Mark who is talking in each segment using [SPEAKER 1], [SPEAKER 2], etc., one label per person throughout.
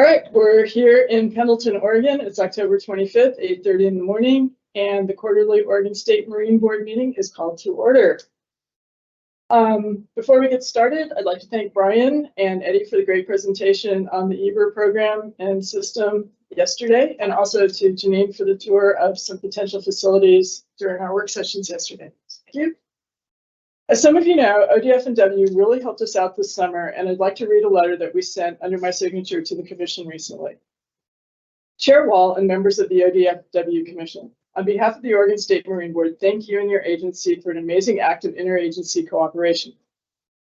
[SPEAKER 1] All right, we're here in Pendleton, Oregon. It's October 25th, 8:30 in the morning, and the quarterly Oregon State Marine Board meeting is called to order. Before we get started, I'd like to thank Brian and Eddie for the great presentation on the EBER program and system yesterday, and also to Janine for the tour of some potential facilities during our work sessions yesterday. Thank you. As some of you know, ODF&W really helped us out this summer, and I'd like to read a letter that we sent under my signature to the Commission recently. Chair Wall and members of the ODF&W Commission, on behalf of the Oregon State Marine Board, thank you and your agency for an amazing act of interagency cooperation.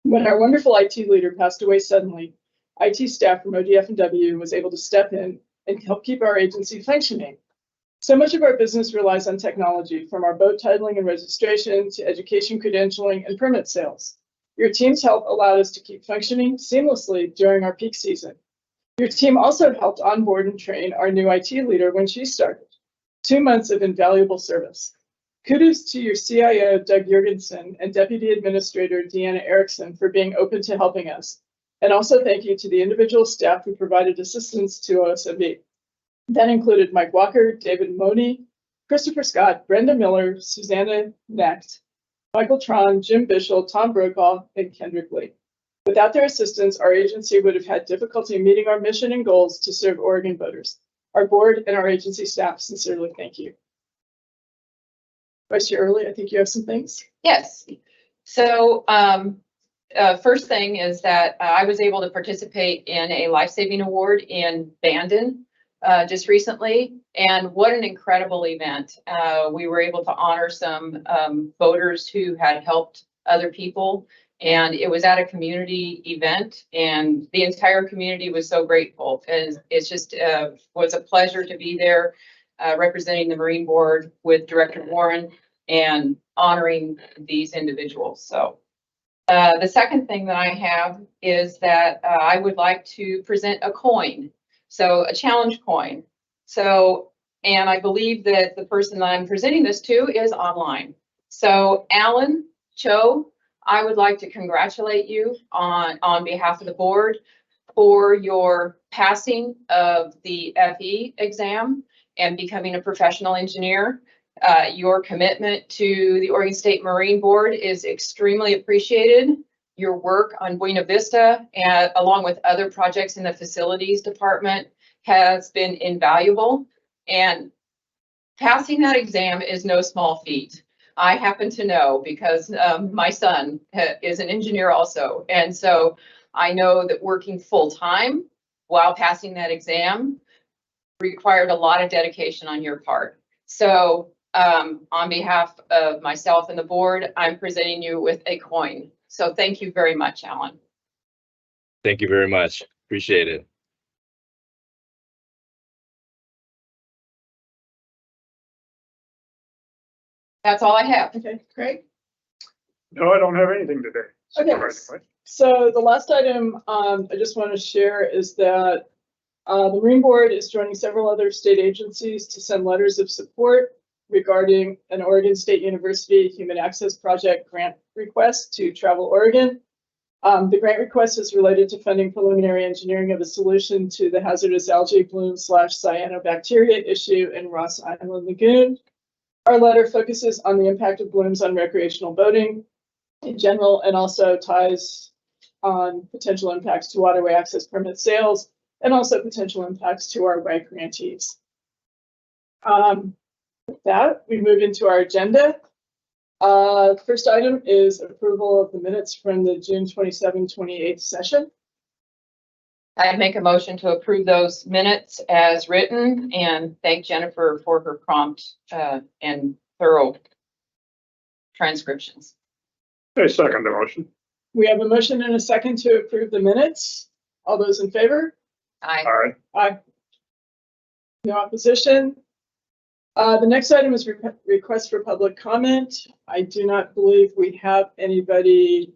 [SPEAKER 1] When our wonderful IT leader passed away suddenly, IT staff from ODF&W was able to step in and help keep our agency functioning. So much of our business relies on technology, from our boat titling and registration to education credentialing and permit sales. Your team's help allowed us to keep functioning seamlessly during our peak season. Your team also helped onboard and train our new IT leader when she started. 2 months of invaluable service. Kudos to your CIO, Doug Jorgensen, and Deputy Administrator, Deanna Erickson, for being open to helping us. And also thank you to the individual staff who provided assistance to OSMB. That included Mike Walker, David Mone, Christopher Scott, Brenda Miller, Susanna Necht, Michael Tron, Jim Bishel, Tom Brokaw, and Kendrick Lee. Without their assistance, our agency would have had difficulty meeting our mission and goals to serve Oregon voters. Our board and our agency staff sincerely thank you. Vice Chair Early, I think you have some things.
[SPEAKER 2] Yes. So first thing is that I was able to participate in a life-saving award in Bandon just recently, and what an incredible event. We were able to honor some voters who had helped other people, and it was at a community event, and the entire community was so grateful. And it's just was a pleasure to be there representing the Marine Board with Director Warren and honoring these individuals. So the second thing that I have is that I would like to present a coin. So a challenge coin. So, and I believe that the person that I'm presenting this to is online. So Alan Cho, I would like to congratulate you on behalf of the board for your passing of the FE exam and becoming a professional engineer. Your commitment to the Oregon State Marine Board is extremely appreciated. Your work on Buena Vista, and along with other projects in the facilities department, has been invaluable. And passing that exam is no small feat. I happen to know because my son is an engineer also. And so I know that working full time while passing that exam required a lot of dedication on your part. So on behalf of myself and the board, I'm presenting you with a coin. So thank you very much, Alan.
[SPEAKER 3] Thank you very much. Appreciate it.
[SPEAKER 2] That's all I have.
[SPEAKER 1] Okay, great.
[SPEAKER 4] No, I don't have anything today.
[SPEAKER 1] Okay, so the last item I just want to share is that the Marine Board is joining several other state agencies to send letters of support regarding an Oregon State University Human Access Project grant request to Travel Oregon. The grant request is related to funding preliminary engineering of a solution to the hazardous algae bloom/cyanobacteria issue in Ross Island Lagoon. Our letter focuses on the impact of blooms on recreational boating in general, and also ties on potential impacts to waterway access permit sales, and also potential impacts to our WAG grantees. With that, we move into our agenda. First item is approval of the minutes from the June 27, 28 session.
[SPEAKER 2] I make a motion to approve those minutes as written and thank Jennifer for her prompt and thorough transcriptions.
[SPEAKER 4] I second the motion.
[SPEAKER 1] We have a motion and a second to approve the minutes. All those in favor?
[SPEAKER 2] Aye.
[SPEAKER 4] All right.
[SPEAKER 1] Aye. No opposition. The next item is request for public comment. I do not believe we have anybody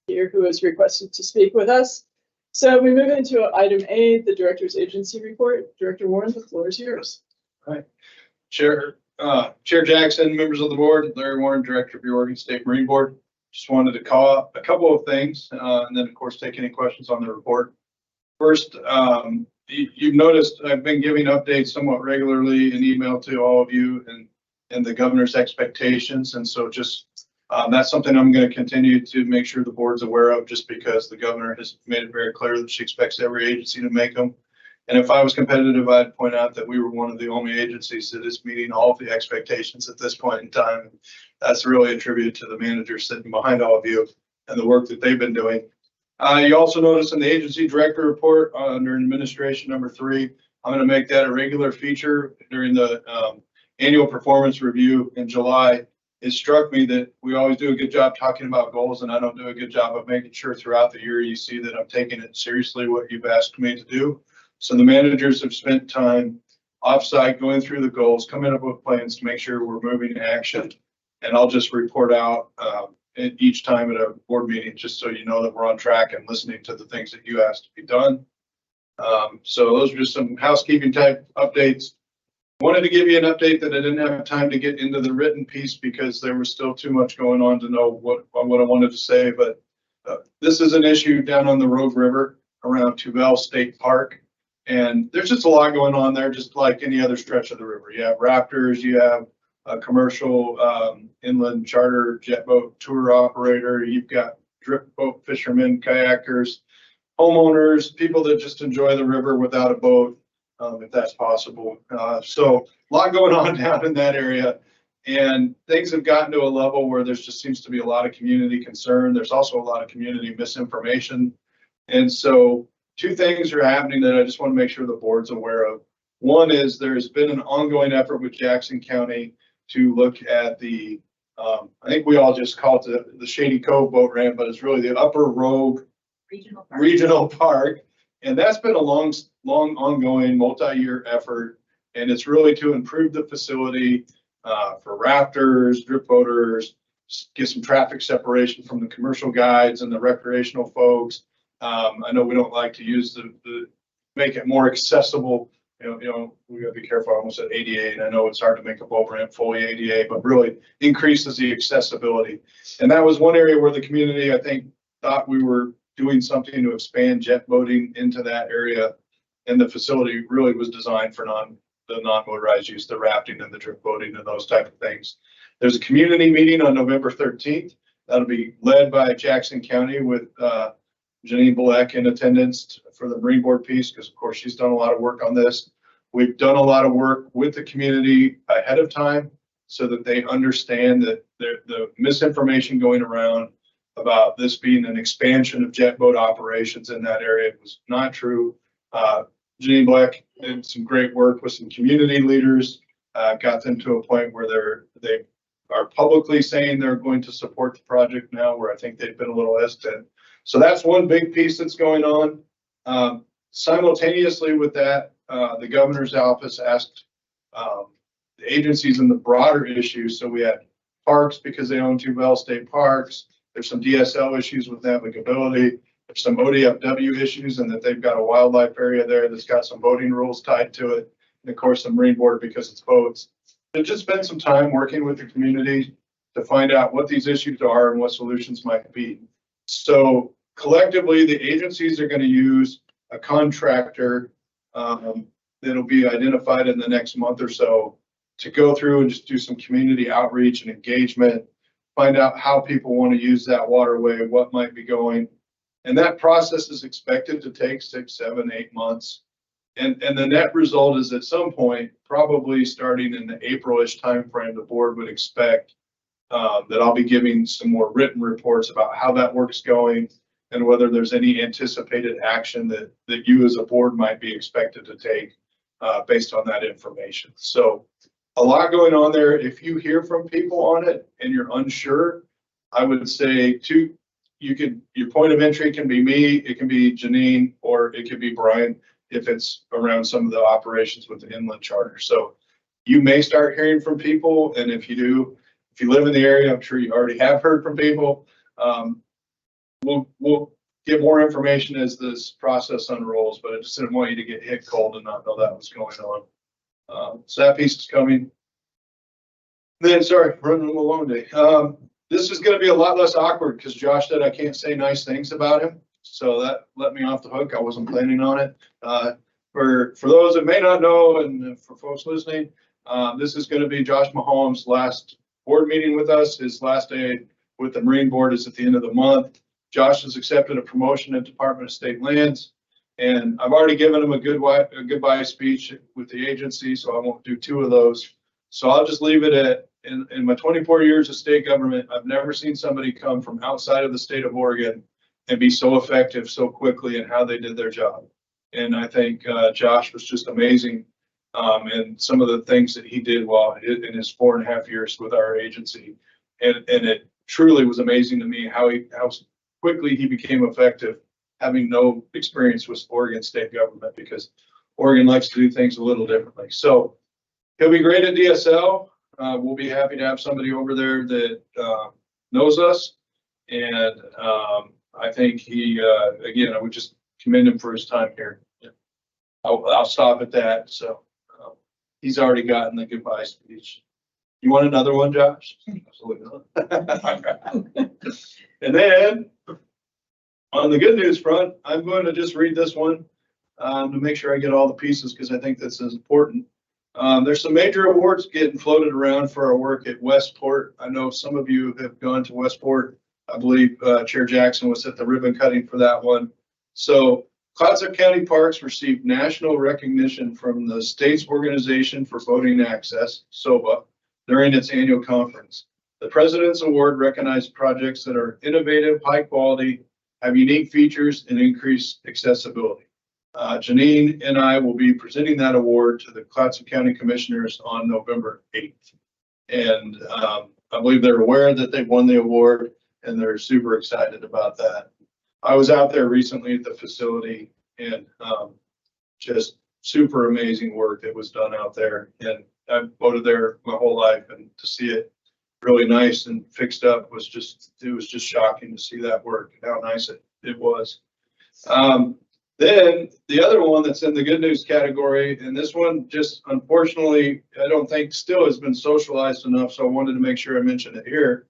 [SPEAKER 1] here who has requested to speak with us. So we move into item A, the Director's Agency Report. Director Warren, the floor is yours.
[SPEAKER 5] Hi, Chair Jackson, members of the board, Larry Warren, Director of the Oregon State Marine Board. Just wanted to call out a couple of things and then of course take any questions on the report. First, you've noticed I've been giving updates somewhat regularly in email to all of you and the governor's expectations. And so just, that's something I'm going to continue to make sure the board's aware of, just because the governor has made it very clear that she expects every agency to make them. And if I was competitive, I'd point out that we were one of the only agencies that is meeting all of the expectations at this point in time. That's really a tribute to the manager sitting behind all of you and the work that they've been doing. You also notice in the agency director report under administration number 3, I'm going to make that a regular feature during the annual performance review in July. It struck me that we always do a good job talking about goals, and I don't do a good job of making sure throughout the year you see that I'm taking it seriously what you've asked me to do. So the managers have spent time offsite going through the goals, coming up with plans to make sure we're moving to action. And I'll just report out each time at a board meeting, just so you know that we're on track and listening to the things that you asked to be done. So those are just some housekeeping type updates. Wanted to give you an update that I didn't have time to get into the written piece because there was still too much going on to know what I wanted to say. But this is an issue down on the Rogue River around Tubell State Park. And there's just a lot going on there, just like any other stretch of the river. You have rafters, you have a commercial inland charter jet boat tour operator, you've got drift boat fishermen, kayakers, homeowners, people that just enjoy the river without a boat, if that's possible. So a lot going on down in that area. And things have gotten to a level where there's just seems to be a lot of community concern. There's also a lot of community misinformation. And so 2 things are happening that I just want to make sure the board's aware of. One is there's been an ongoing effort with Jackson County to look at the, I think we all just call it the Shady Cove boat ramp, but it's really the Upper Rogue Regional Park. And that's been a long ongoing multi-year effort. And it's really to improve the facility for rafters, drift boaters, get some traffic separation from the commercial guides and the recreational folks. I know we don't like to use the make it more accessible. You know, we gotta be careful. I almost said ADA, and I know it's hard to make a boat ramp fully ADA, but really increases the accessibility. And that was one area where the community, I think, thought we were doing something to expand jet boating into that area. And the facility really was designed for the non-motorized use, the rafting and the drift boating and those type of things. There's a community meeting on November 13th. That'll be led by Jackson County with Janine Black in attendance for the Marine Board piece, because of course she's done a lot of work on this. We've done a lot of work with the community ahead of time so that they understand that the misinformation going around about this being an expansion of jet boat operations in that area was not true. Janine Black did some great work with some community leaders, got them to a point where they are publicly saying they're going to support the project now, where I think they've been a little hesitant. So that's one big piece that's going on. Simultaneously with that, the governor's office asked the agencies in the broader issues. So we had parks because they own 2 Bell State Parks. There's some DSL issues with navigability. There's some ODFW issues, and that they've got a wildlife area there that's got some boating rules tied to it. And of course, the Marine Board because it's boats. There's just been some time working with the community to find out what these issues are and what solutions might be. So collectively, the agencies are going to use a contractor that'll be identified in the next month or so to go through and just do some community outreach and engagement, find out how people want to use that waterway, what might be going. And that process is expected to take 6, 7, 8 months. And the net result is at some point, probably starting in the April-ish timeframe, the board would expect that I'll be giving some more written reports about how that work's going and whether there's any anticipated action that you as a board might be expected to take based on that information. So a lot going on there. If you hear from people on it and you're unsure, I would say your point of entry can be me, it can be Janine, or it could be Brian if it's around some of the operations with the inland charter. So you may start hearing from people, and if you do, if you live in the area, I'm sure you already have heard from people. We'll get more information as this process unrolls, but I just didn't want you to get hit cold and not know that was going on. So that piece is coming. Then, sorry, running a long day. This is going to be a lot less awkward because Josh said I can't say nice things about him. So that let me off the hook. I wasn't planning on it. for those that may not know, and for folks listening, this is going to be Josh Maholm's last board meeting with us. His last day with the Marine Board is at the end of the month. Josh has accepted a promotion at Department of State Lands, and I've already given him a goodbye speech with the agency, so I won't do two of those. So I'll just leave it at, in my 24 years of state government, I've never seen somebody come from outside of the state of Oregon and be so effective so quickly in how they did their job. And I think Josh was just amazing and some of the things that he did while in his 4.5 years with our agency. And it truly was amazing to me how quickly he became effective, having no experience with Oregon state government, because Oregon likes to do things a little differently. So he'll be great at DSL. We'll be happy to have somebody over there that knows us. And I think he, again, I would just commend him for his time here. I'll stop at that. So he's already gotten the goodbye speech. You want another one, Josh? Absolutely not. And then on the good news front, I'm going to just read this one to make sure I get all the pieces, because I think this is important. There's some major awards getting floated around for our work at Westport. I know some of you have gone to Westport. I believe Chair Jackson was at the ribbon cutting for that one. So Clatsop County Parks received national recognition from the state's Organization for Boating Access, SOBA, during its annual conference. The President's Award recognized projects that are innovative, high quality, have unique features, and increase accessibility. Janine and I will be presenting that award to the Clatsop County Commissioners on November 8th. And I believe they're aware that they've won the award, and they're super excited about that. I was out there recently at the facility, and just super amazing work that was done out there. And I've boated there my whole life, and to see it really nice and fixed up was just, it was just shocking to see that work and how nice it was. Then the other one that's in the good news category, and this one just unfortunately, I don't think still has been socialized enough, so I wanted to make sure I mention it here.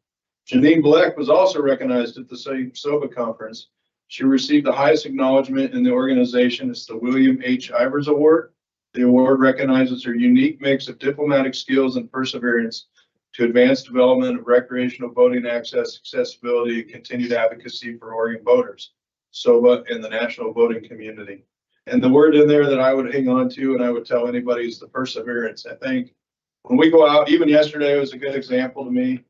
[SPEAKER 5] Janine Bleck was also recognized at the same SOBA conference. She received the highest acknowledgement in the organization. It's the William H. Ivers Award. The award recognizes her unique mix of diplomatic skills and perseverance to advance development of recreational boating access, accessibility, and continued advocacy for Oregon boaters, SOBA, and the national boating community. And the word in there that I would hang on to and I would tell anybody is the perseverance. I think when we go out, even yesterday was a good example to me,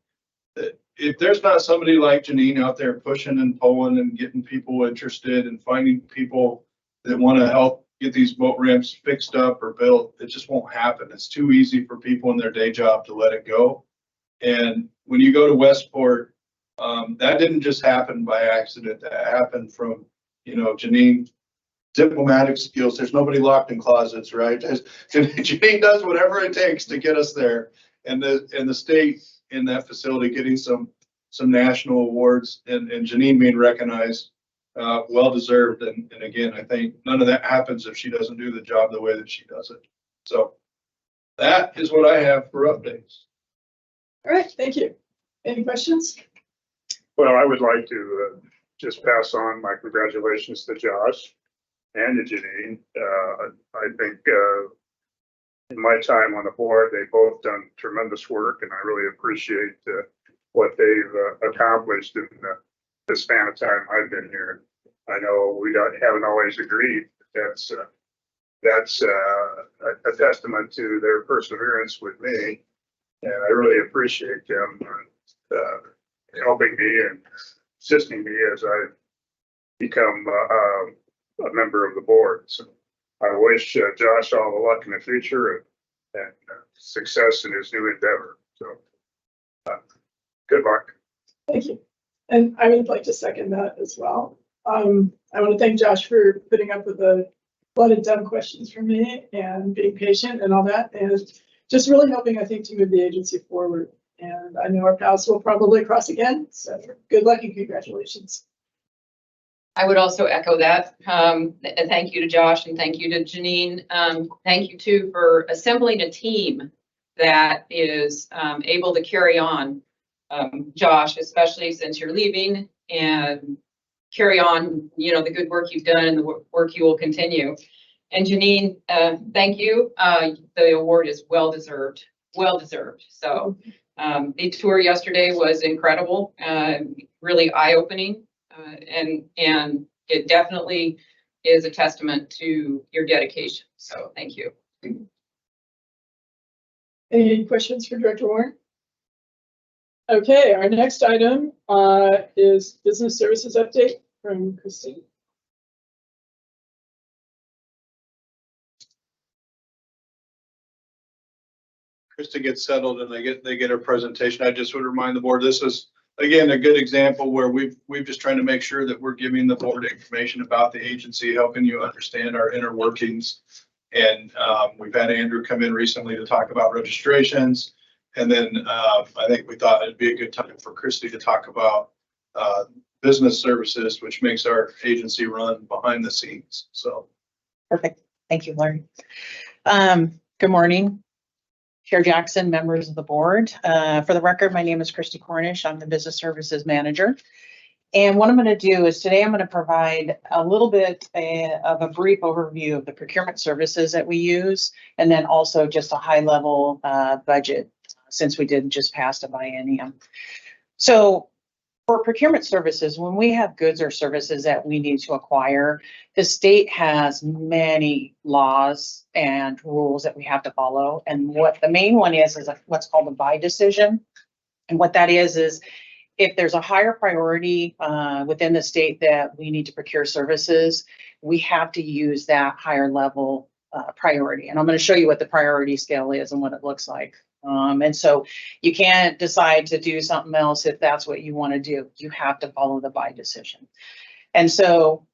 [SPEAKER 5] that if there's not somebody like Janine out there pushing and pulling and getting people interested and finding people that want to help get these boat ramps fixed up or built, it just won't happen. It's too easy for people in their day job to let it go. And when you go to Westport, that didn't just happen by accident. That happened from, Janine, diplomatic skills. There's nobody locked in closets, right? Janine does whatever it takes to get us there. And the state in that facility getting some national awards, and Janine being recognized, well deserved. And again, I think none of that happens if she doesn't do the job the way that she does it. So that is what I have for updates.
[SPEAKER 1] All right, thank you. Any questions?
[SPEAKER 4] Well, I would like to just pass on my congratulations to Josh and to Janine. I think in my time on the board, they've both done tremendous work, and I really appreciate what they've accomplished in the span of time I've been here. I know we haven't always agreed. That's a testament to their perseverance with me, and I really appreciate them helping me and assisting me as I become a member of the board. So I wish Josh all the luck in the future and success in his new endeavor. So good luck.
[SPEAKER 1] Thank you. And I would like to second that as well. I want to thank Josh for putting up with a lot of dumb questions from me and being patient and all that, and just really helping, I think, to move the agency forward. And I know our paths will probably cross again. So good luck and congratulations.
[SPEAKER 2] I would also echo that. Thank you to Josh and thank you to Janine. Thank you too for assembling a team that is able to carry on. Josh, especially since you're leaving, and carry on, the good work you've done and the work you will continue. And Janine, thank you. The award is well deserved, well deserved. So the tour yesterday was incredible, really eye-opening, and it definitely is a testament to your dedication. So thank you.
[SPEAKER 1] Any questions for Director Warren? Okay, our next item is business services update from Christine.
[SPEAKER 5] Krista gets settled and they get her presentation. I just would remind the board, this is, again, a good example where we've just trying to make sure that we're giving the board information about the agency, helping you understand our inner workings. And we've had Andrew come in recently to talk about registrations. And then I think we thought it'd be a good time for Christy to talk about business services, which makes our agency run behind the scenes. So.
[SPEAKER 6] Perfect. Thank you, Larry. Good morning, Chair Jackson, members of the board. For the record, my name is Christy Cornish. I'm the business services manager. And what I'm going to do is today I'm going to provide a little bit of a brief overview of the procurement services that we use, and then also just a high level budget, since we did just pass a biennium. So for procurement services, when we have goods or services that we need to acquire, the state has many laws and rules that we have to follow. And what the main one is what's called a buy decision. And what that is if there's a higher priority within the state that we need to procure services, we have to use that higher level priority. And I'm going to show you what the priority scale is and what it looks like. And so you can't decide to do something else if that's what you want to do. You have to follow the buy decision. And so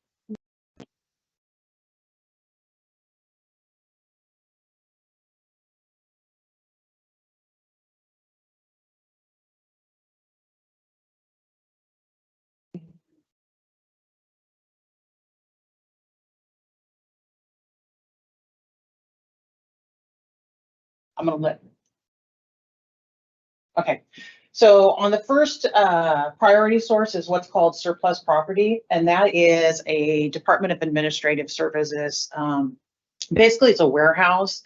[SPEAKER 6] I'm going to let. Okay, so on the first priority source is what's called surplus property, and that is a Department of Administrative Services. Basically, it's a warehouse,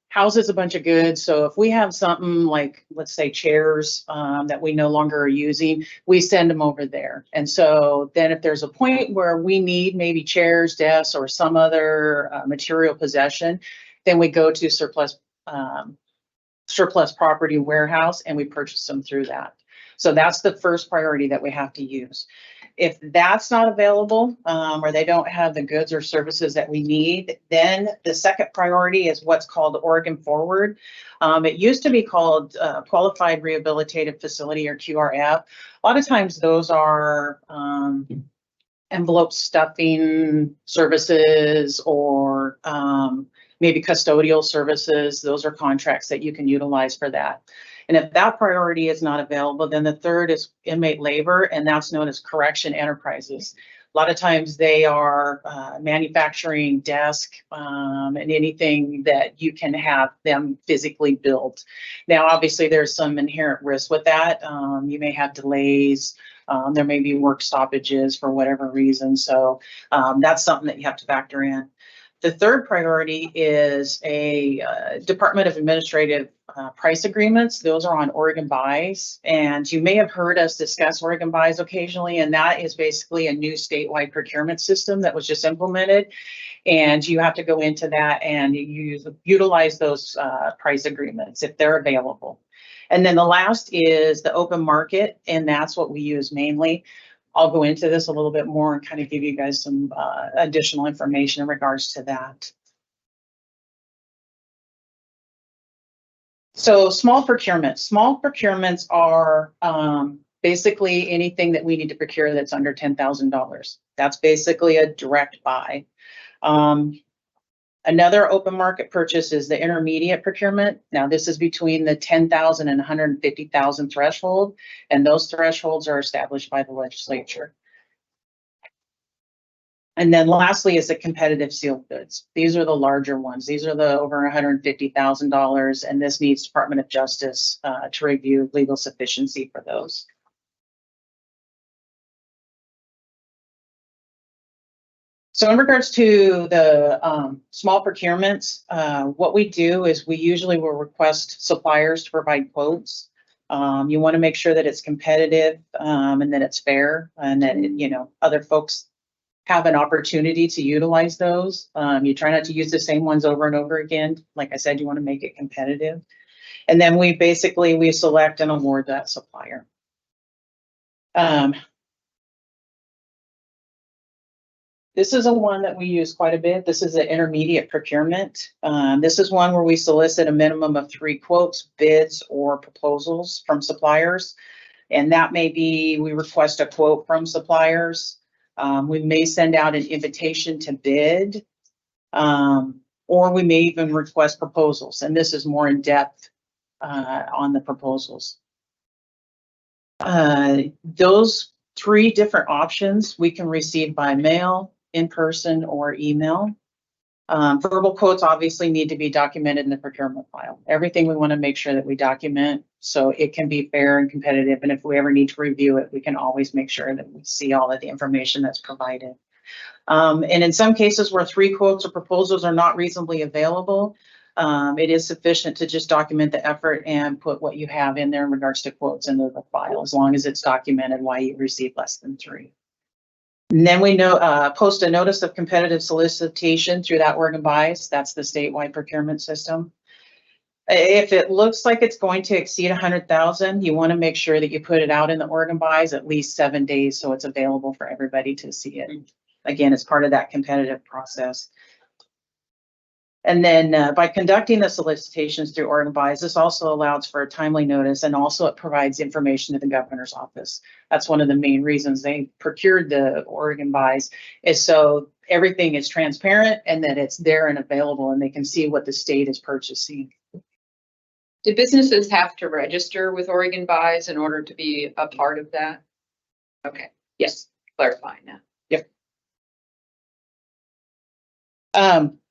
[SPEAKER 6] houses a bunch of goods. So if we have something like, let's say, chairs that we no longer are using, we send them over there. And so then if there's a point where we need maybe chairs, desks, or some other material possession, then we go to surplus property warehouse and we purchase them through that. So that's the first priority that we have to use. If that's not available or they don't have the goods or services that we need, then the second priority is what's called Oregon Forward. It used to be called Qualified Rehabilitative Facility, or QRF. A lot of times those are envelope stuffing services or maybe custodial services. Those are contracts that you can utilize for that. And if that priority is not available, then the third is inmate labor, and that's known as correction enterprises. A lot of times they are manufacturing desk and anything that you can have them physically built. Now, obviously, there's some inherent risk with that. You may have delays. There may be work stoppages for whatever reason. So that's something that you have to factor in. The third priority is a Department of Administrative price agreements. Those are on Oregon buys, and you may have heard us discuss Oregon buys occasionally, and that is basically a new statewide procurement system that was just implemented, and you have to go into that and utilize those price agreements if they're available. And then the last is the open market, and that's what we use mainly. I'll go into this a little bit more and kind of give you guys some additional information in regards to that. So small procurements. Small procurements are basically anything that we need to procure that's under $10,000. That's basically a direct buy. Another open market purchase is the intermediate procurement. Now, this is between the 10,000 and 150,000 threshold, and those thresholds are established by the legislature. And then lastly is the competitive sealed goods. These are the larger ones. These are the over $150,000, and this needs Department of Justice to review legal sufficiency for those. So in regards to the small procurements, what we do is we usually will request suppliers to provide quotes. You want to make sure that it's competitive and that it's fair and that, you know, other folks have an opportunity to utilize those. You try not to use the same ones over and over again. Like I said, you want to make it competitive. And then we select and award that supplier. This is a one that we use quite a bit. This is an intermediate procurement. This is one where we solicit a minimum of 3 quotes, bids, or proposals from suppliers. And that may be, we request a quote from suppliers. We may send out an invitation to bid, or we may even request proposals. And this is more in depth on the proposals. Those 3 different options we can receive by mail, in person, or email. Verbal quotes obviously need to be documented in the procurement file. Everything we want to make sure that we document so it can be fair and competitive. And if we ever need to review it, we can always make sure that we see all of the information that's provided. And in some cases where 3 quotes or proposals are not reasonably available, it is sufficient to just document the effort and put what you have in there in regards to quotes into the file, as long as it's documented why you received less than 3. And then we post a notice of competitive solicitation through that Oregon Buys. That's the statewide procurement system. If it looks like it's going to exceed 100,000, you want to make sure that you put it out in the Oregon Buys at least 7 days so it's available for everybody to see it. Again, it's part of that competitive process. And then by conducting the solicitations through Oregon Buys, this also allows for a timely notice, and also it provides information to the governor's office. That's one of the main reasons they procured the Oregon Buys, is so everything is transparent and that it's there and available and they can see what the state is purchasing.
[SPEAKER 2] Do businesses have to register with Oregon Buys in order to be a part of that? Okay, yes, clarifying that.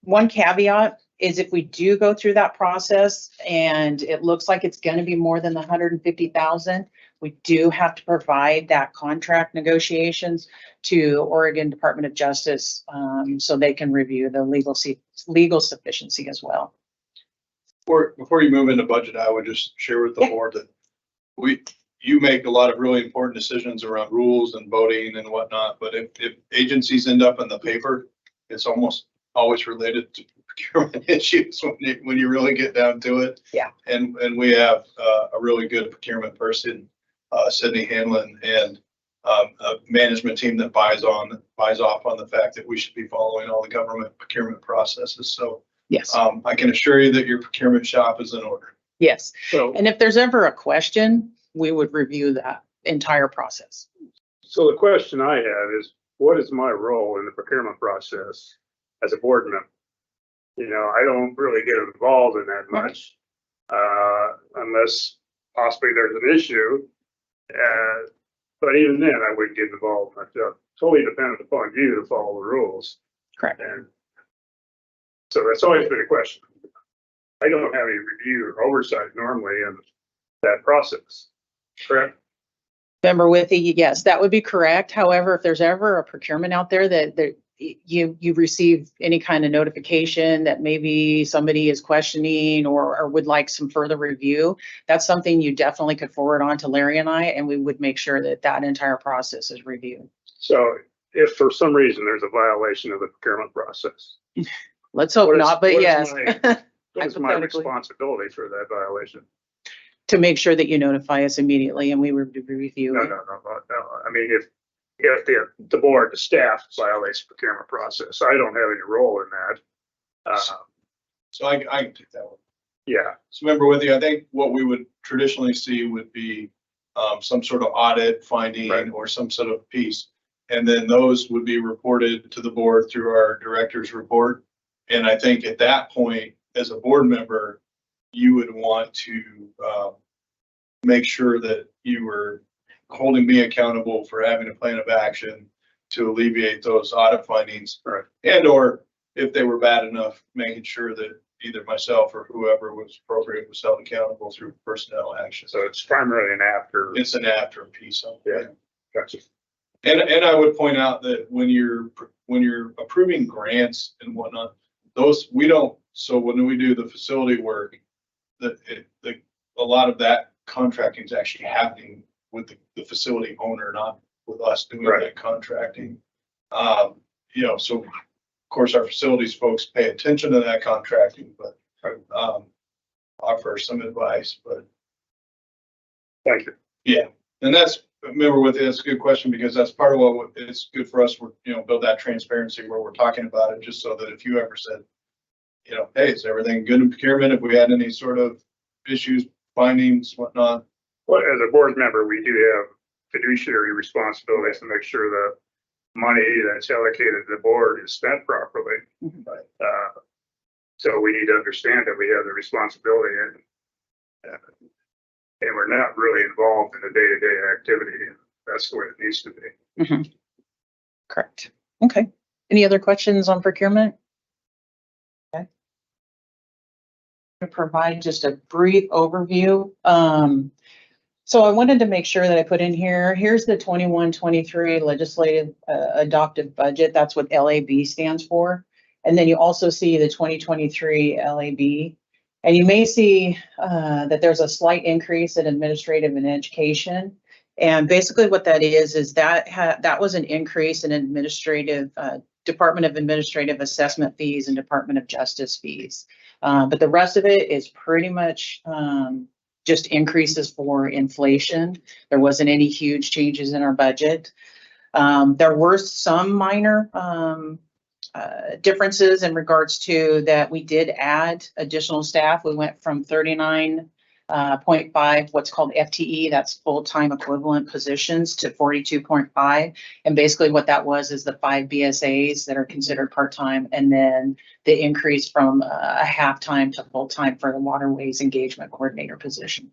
[SPEAKER 6] One caveat is if we do go through that process and it looks like it's going to be more than the 150,000, we do have to provide that contract negotiations to Oregon Department of Justice so they can review the legal sufficiency as well.
[SPEAKER 5] Before you move into budget, I would just share with the board that you make a lot of really important decisions around rules and voting and whatnot, but if agencies end up in the paper, it's almost always related to procurement issues when you really get down to it.
[SPEAKER 6] Yeah.
[SPEAKER 5] And we have a really good procurement person, Sydney Hanlon, and a management team that buys off on the fact that we should be following all the government procurement processes. So
[SPEAKER 6] yes,
[SPEAKER 5] I can assure you that your procurement shop is in order.
[SPEAKER 6] yes.
[SPEAKER 4] So,
[SPEAKER 6] And if there's ever a question, we would review that entire process.
[SPEAKER 4] so the question I have is, what is my role in the procurement process as a board member? You know, I don't really get involved in that much, unless possibly there's an issue. But even then, I wouldn't get involved myself. Totally dependent upon you to follow the rules.
[SPEAKER 6] Correct.
[SPEAKER 4] And so that's always been a question. I don't have any review or oversight normally in that process. Correct?
[SPEAKER 6] Member Withy, yes, that would be correct. However, if there's ever a procurement out there that you receive any kind of notification that maybe somebody is questioning or would like some further review, that's something you definitely could forward on to Larry and I, and we would make sure that that entire process is reviewed.
[SPEAKER 4] So if for some reason there's a violation of the procurement process,
[SPEAKER 6] Let's hope not, but yes.
[SPEAKER 4] what is my responsibility for that violation?
[SPEAKER 6] To make sure that you notify us immediately and we would review
[SPEAKER 4] No.
[SPEAKER 6] it.
[SPEAKER 4] I mean, if the board, the staff violates the procurement process, I don't have any role in that.
[SPEAKER 5] So I can take that one.
[SPEAKER 4] Yeah.
[SPEAKER 5] So remember with you, I think what we would traditionally see would be some sort of audit finding
[SPEAKER 4] Right.
[SPEAKER 5] or some sort of piece. And then those would be reported to the board through our director's report. And I think at that point, as a board member, you would want to make sure that you were holding me accountable for having a plan of action to alleviate those audit findings.
[SPEAKER 4] Right.
[SPEAKER 5] And or if they were bad enough, making sure that either myself or whoever was appropriate was held accountable through personnel action.
[SPEAKER 4] So it's primarily an after.
[SPEAKER 5] It's an after piece of it.
[SPEAKER 4] Yeah. Gotcha.
[SPEAKER 5] And I would point out that when you're approving grants and whatnot, those, we don't, so when we do the facility work, a lot of that contracting is actually happening with the facility owner, not with us doing
[SPEAKER 4] Right.
[SPEAKER 5] that contracting. You know, so of course our facilities folks pay attention to that contracting, but offer some advice, but
[SPEAKER 4] Thank you.
[SPEAKER 5] yeah. And that's, remember with it, it's a good question because that's part of what it's good for us. We're, you know, build that transparency where we're talking about it, just so that if you ever said, you know, hey, is everything good in procurement? If we had any sort of issues, findings, whatnot.
[SPEAKER 4] Well, as a board member, we do have fiduciary responsibilities to make sure the money that's allocated to the board is spent properly. So we need to understand that we have the responsibility and we're not really involved in the day-to-day activity. And that's the way it needs to be.
[SPEAKER 6] Mhm. Correct. Okay. Any other questions on procurement? Okay. To provide just a brief overview. So I wanted to make sure that I put in here, here's the 21-23 legislative adopted budget. That's what LAB stands for. And then you also see the 2023 LAB. And you may see that there's a slight increase in administrative and education. And basically what that is that was an increase in administrative, Department of Administrative Assessment fees and Department of Justice fees. But the rest of it is pretty much just increases for inflation. There wasn't any huge changes in our budget. There were some minor differences in regards to that we did add additional staff. We went from 39.5, what's called FTE, that's full-time equivalent positions, to 42.5. And basically what that was is the 5 BSAs that are considered part-time, and then the increase from a half-time to full-time for the Waterways Engagement Coordinator position.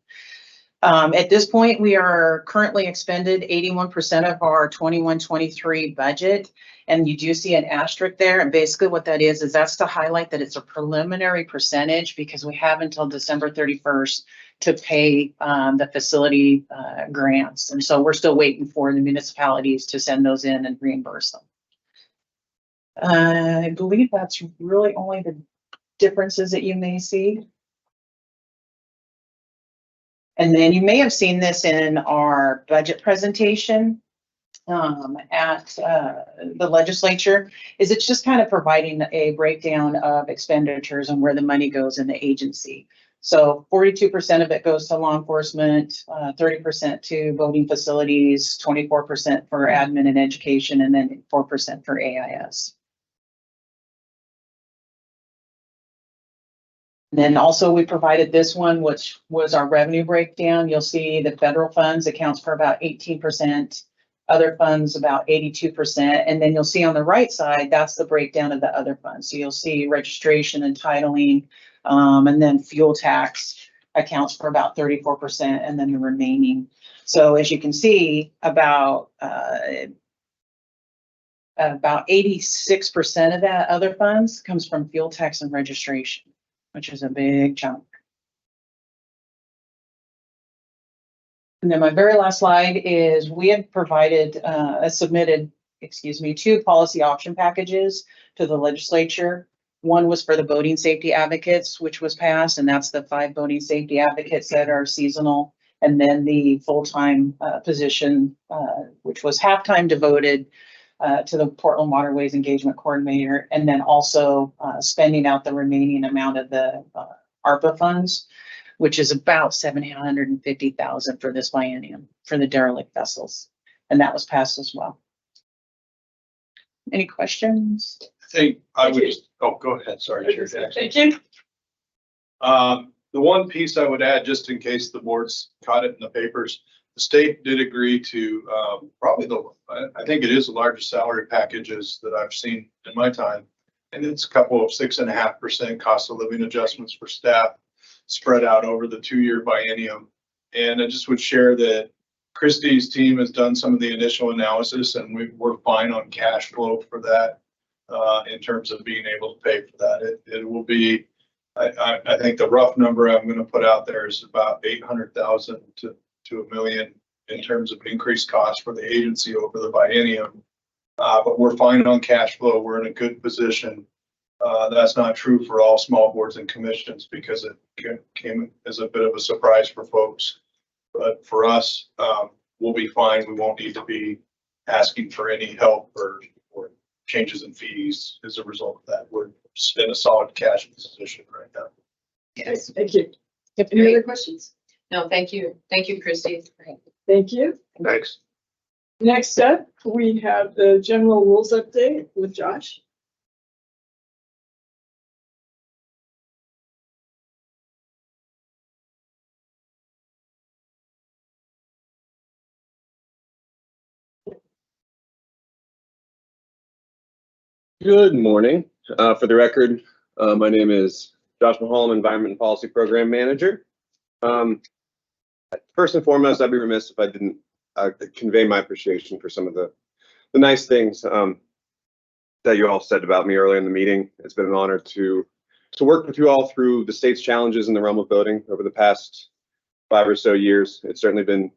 [SPEAKER 6] At this point, we are currently expended 81% of our 21-23 budget. And you do see an asterisk there. And basically what that is that's to highlight that it's a preliminary percentage because we have until December 31st to pay the facility grants. And so we're still waiting for the municipalities to send those in and reimburse them. I believe that's really only the differences that you may see. And then you may have seen this in our budget presentation at the legislature, is it's just kind of providing a breakdown of expenditures and where the money goes in the agency. So 42% of it goes to law enforcement, 30% to voting facilities, 24% for admin and education, and then 4% for AIS. Then also we provided this one, which was our revenue breakdown. You'll see the federal funds accounts for about 18%, other funds about 82%. And then you'll see on the right side, that's the breakdown of the other funds. So you'll see registration and titling, and then fuel tax accounts for about 34%, and then the remaining. So as you can see, about 86% of that other funds comes from fuel tax and registration, which is a big chunk. And then my very last slide is we had provided, submitted 2 policy option packages to the legislature. One was for the boating safety advocates, which was passed, and that's the 5 boating safety advocates that are seasonal. And then the full-time position, which was half-time devoted to the Portland Waterways Engagement Coordinator, and then also spending out the remaining amount of the ARPA funds, which is about $750,000 for this biennium for the derelict vessels. And that was passed as well. Any questions?
[SPEAKER 5] I think I
[SPEAKER 1] Thank
[SPEAKER 5] would
[SPEAKER 1] you.
[SPEAKER 5] just, oh, go ahead. Sorry, Chair Jackson.
[SPEAKER 1] Thank you.
[SPEAKER 5] The one piece I would add, just in case the board's caught it in the papers, the state did agree to probably I think it is the largest salary packages that I've seen in my time. And it's a couple of 6.5% cost of living adjustments for staff spread out over the 2-year biennium. And I just would share that Christie's team has done some of the initial analysis, and we're fine on cash flow for that in terms of being able to pay for that. It will be, I think the rough number I'm going to put out there is about $800,000 to $1 million in terms of increased costs for the agency over the biennium. But we're fine on cash flow. We're in a good position. That's not true for all small boards and commissions because it came as a bit of a surprise for folks. But for us, we'll be fine. We won't need to be asking for any help or changes in fees as a result of that. We're in a solid cash position right now.
[SPEAKER 2] Yes.
[SPEAKER 1] Thank you.
[SPEAKER 6] Yep.
[SPEAKER 1] Any other questions?
[SPEAKER 2] No, thank you. Thank you, Christy.
[SPEAKER 1] Thank you.
[SPEAKER 4] Thanks.
[SPEAKER 1] Next up, we have the general rules update with Josh.
[SPEAKER 7] Good morning. For the record, my name is Josh Mahal, I'm Environment and Policy Program Manager. First and foremost, I'd be remiss if I didn't convey my appreciation for some of the nice things that you all said about me earlier in the meeting. It's been an honor to work with you all through the state's challenges in the realm of voting over the past 5 or so years. It's certainly been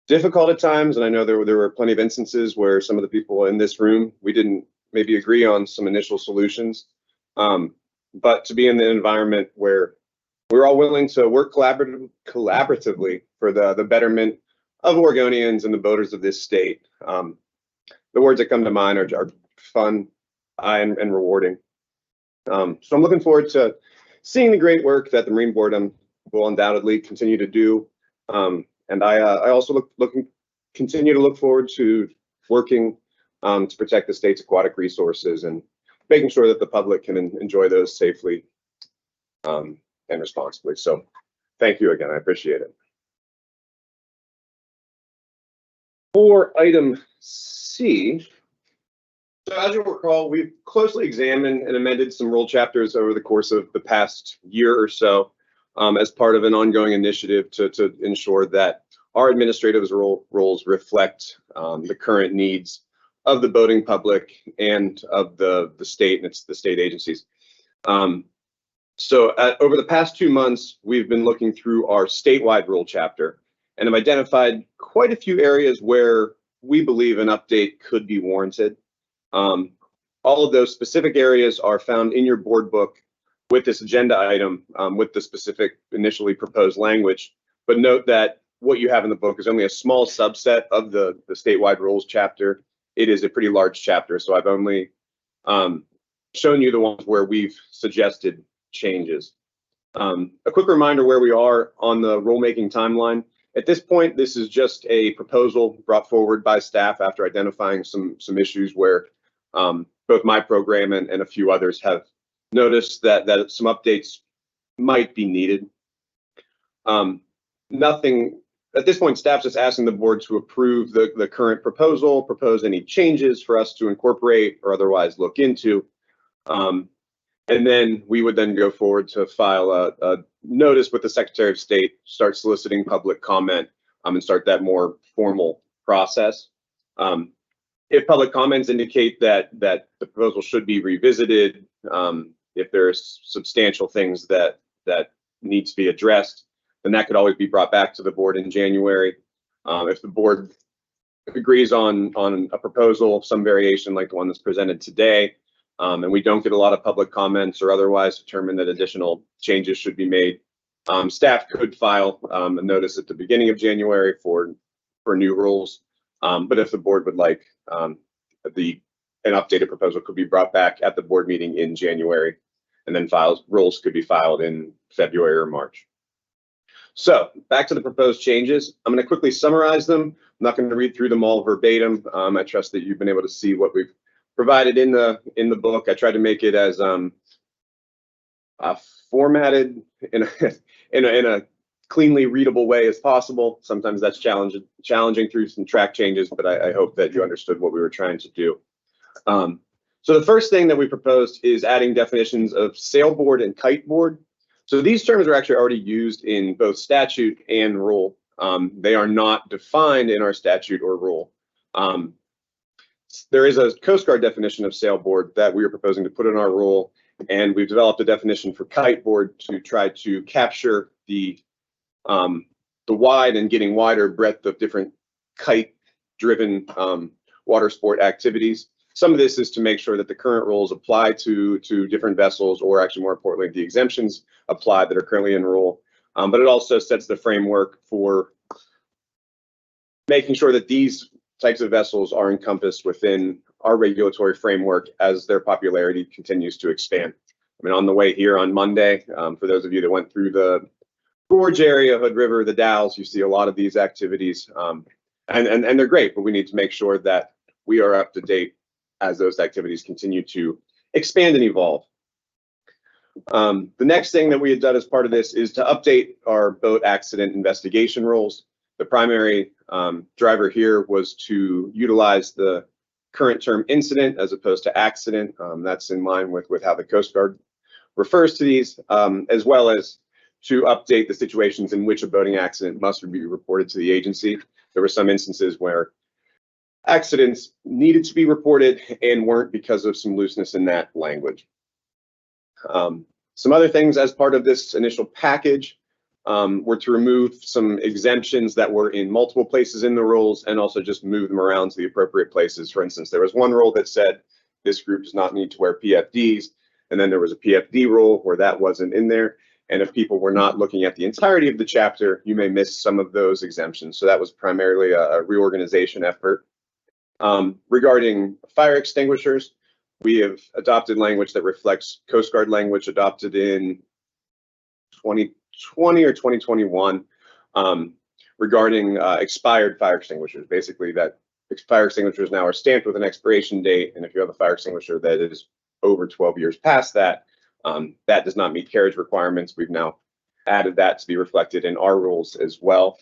[SPEAKER 7] difficult at times, and I know there were plenty of instances where some of the people in this room, we didn't maybe agree on some initial solutions. But to be in the environment where we're all willing to work collaboratively for the betterment of Oregonians and the voters of this state. The words that come to mind are fun and rewarding. So I'm looking forward to seeing the great work that the Marine Board will undoubtedly continue to do. And I also continue to look forward to working to protect the state's aquatic resources and making sure that the public can enjoy those safely and responsibly. So thank you again, I appreciate it. For item C, so as you'll recall, we've closely examined and amended some rule chapters over the course of the past year or so as part of an ongoing initiative to ensure that our administrative roles reflect the current needs of the voting public and of the state and the state agencies. So over the past 2 months, we've been looking through our statewide rule chapter and have identified quite a few areas where we believe an update could be warranted. All of those specific areas are found in your board book with this agenda item with the specific initially proposed language. But note that what you have in the book is only a small subset of the statewide rules chapter. It is a pretty large chapter, so I've only shown you the ones where we've suggested changes. A quick reminder where we are on the rulemaking timeline. At this point, this is just a proposal brought forward by staff after identifying some issues where both my program and a few others have noticed that some updates might be needed. Nothing. At this point, staff's just asking the board to approve the current proposal, propose any changes for us to incorporate or otherwise look into. And then we would then go forward to file a notice with the Secretary of State, start soliciting public comment, and start that more formal process. If public comments indicate that the proposal should be revisited, if there's substantial things that need to be addressed, then that could always be brought back to the board in January. If the board agrees on a proposal, some variation like the one that's presented today, and we don't get a lot of public comments or otherwise determine that additional changes should be made, staff could file a notice at the beginning of January for new rules. But if the board would like, an updated proposal could be brought back at the board meeting in January, and then rules could be filed in February or March. So back to the proposed changes. I'm going to quickly summarize them. I'm not going to read through them all verbatim. I trust that you've been able to see what we've provided in the book. I tried to make it as formatted in a cleanly readable way as possible. Sometimes that's challenging through some track changes, but I hope that you understood what we were trying to do. So the first thing that we proposed is adding definitions of sailboard and kiteboard. So these terms are actually already used in both statute and rule. They are not defined in our statute or rule. There is a Coast Guard definition of sailboard that we are proposing to put in our rule, and we've developed a definition for kiteboard to try to capture the wide and getting wider breadth of different kite-driven water sport activities. Some of this is to make sure that the current rules apply to different vessels, or actually more importantly, the exemptions apply that are currently in rule. But it also sets the framework for making sure that these types of vessels are encompassed within our regulatory framework as their popularity continues to expand. I mean, on the way here on Monday, for those of you that went through the Gorge area, Hood River, the Dalles, you see a lot of these activities, and they're great, but we need to make sure that we are up to date as those activities continue to expand and evolve. The next thing that we had done as part of this is to update our boat accident investigation rules. The primary driver here was to utilize the current term incident as opposed to accident. That's in line with how the Coast Guard refers to these, as well as to update the situations in which a boating accident must be reported to the agency. There were some instances where accidents needed to be reported and weren't because of some looseness in that language. Some other things as part of this initial package were to remove some exemptions that were in multiple places in the rules and also just move them around to the appropriate places. For instance, there was one rule that said this group does not need to wear PFDs, and then there was a PFD rule where that wasn't in there. And if people were not looking at the entirety of the chapter, you may miss some of those exemptions. So that was primarily a reorganization effort. Regarding fire extinguishers, we have adopted language that reflects Coast Guard language adopted in 2020 or 2021 regarding expired fire extinguishers. Basically, that fire extinguishers now are stamped with an expiration date, and if you have a fire extinguisher that is over 12 years past that, that does not meet carriage requirements. We've now added that to be reflected in our rules as well.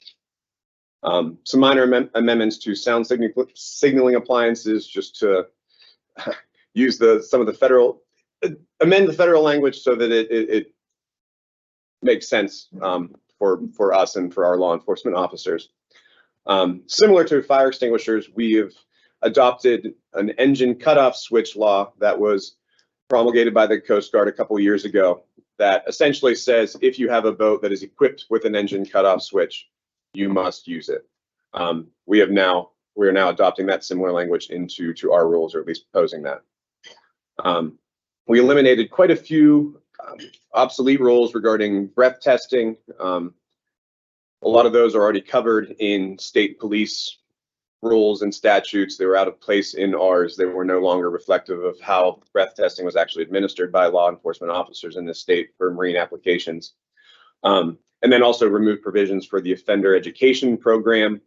[SPEAKER 7] Some minor amendments to sound signaling appliances, just to use some of the federal, amend the federal language so that it makes sense for us and for our law enforcement officers. Similar to fire extinguishers, we have adopted an engine cutoff switch law that was promulgated by the Coast Guard a couple years ago that essentially says if you have a boat that is equipped with an engine cutoff switch, you must use it. We are now adopting that similar language into our rules, or at least proposing that. We eliminated quite a few obsolete rules regarding breath testing. A lot of those are already covered in state police rules and statutes. They were out of place in ours. They were no longer reflective of how breath testing was actually administered by law enforcement officers in the state for marine applications. And then also remove provisions for the offender education program.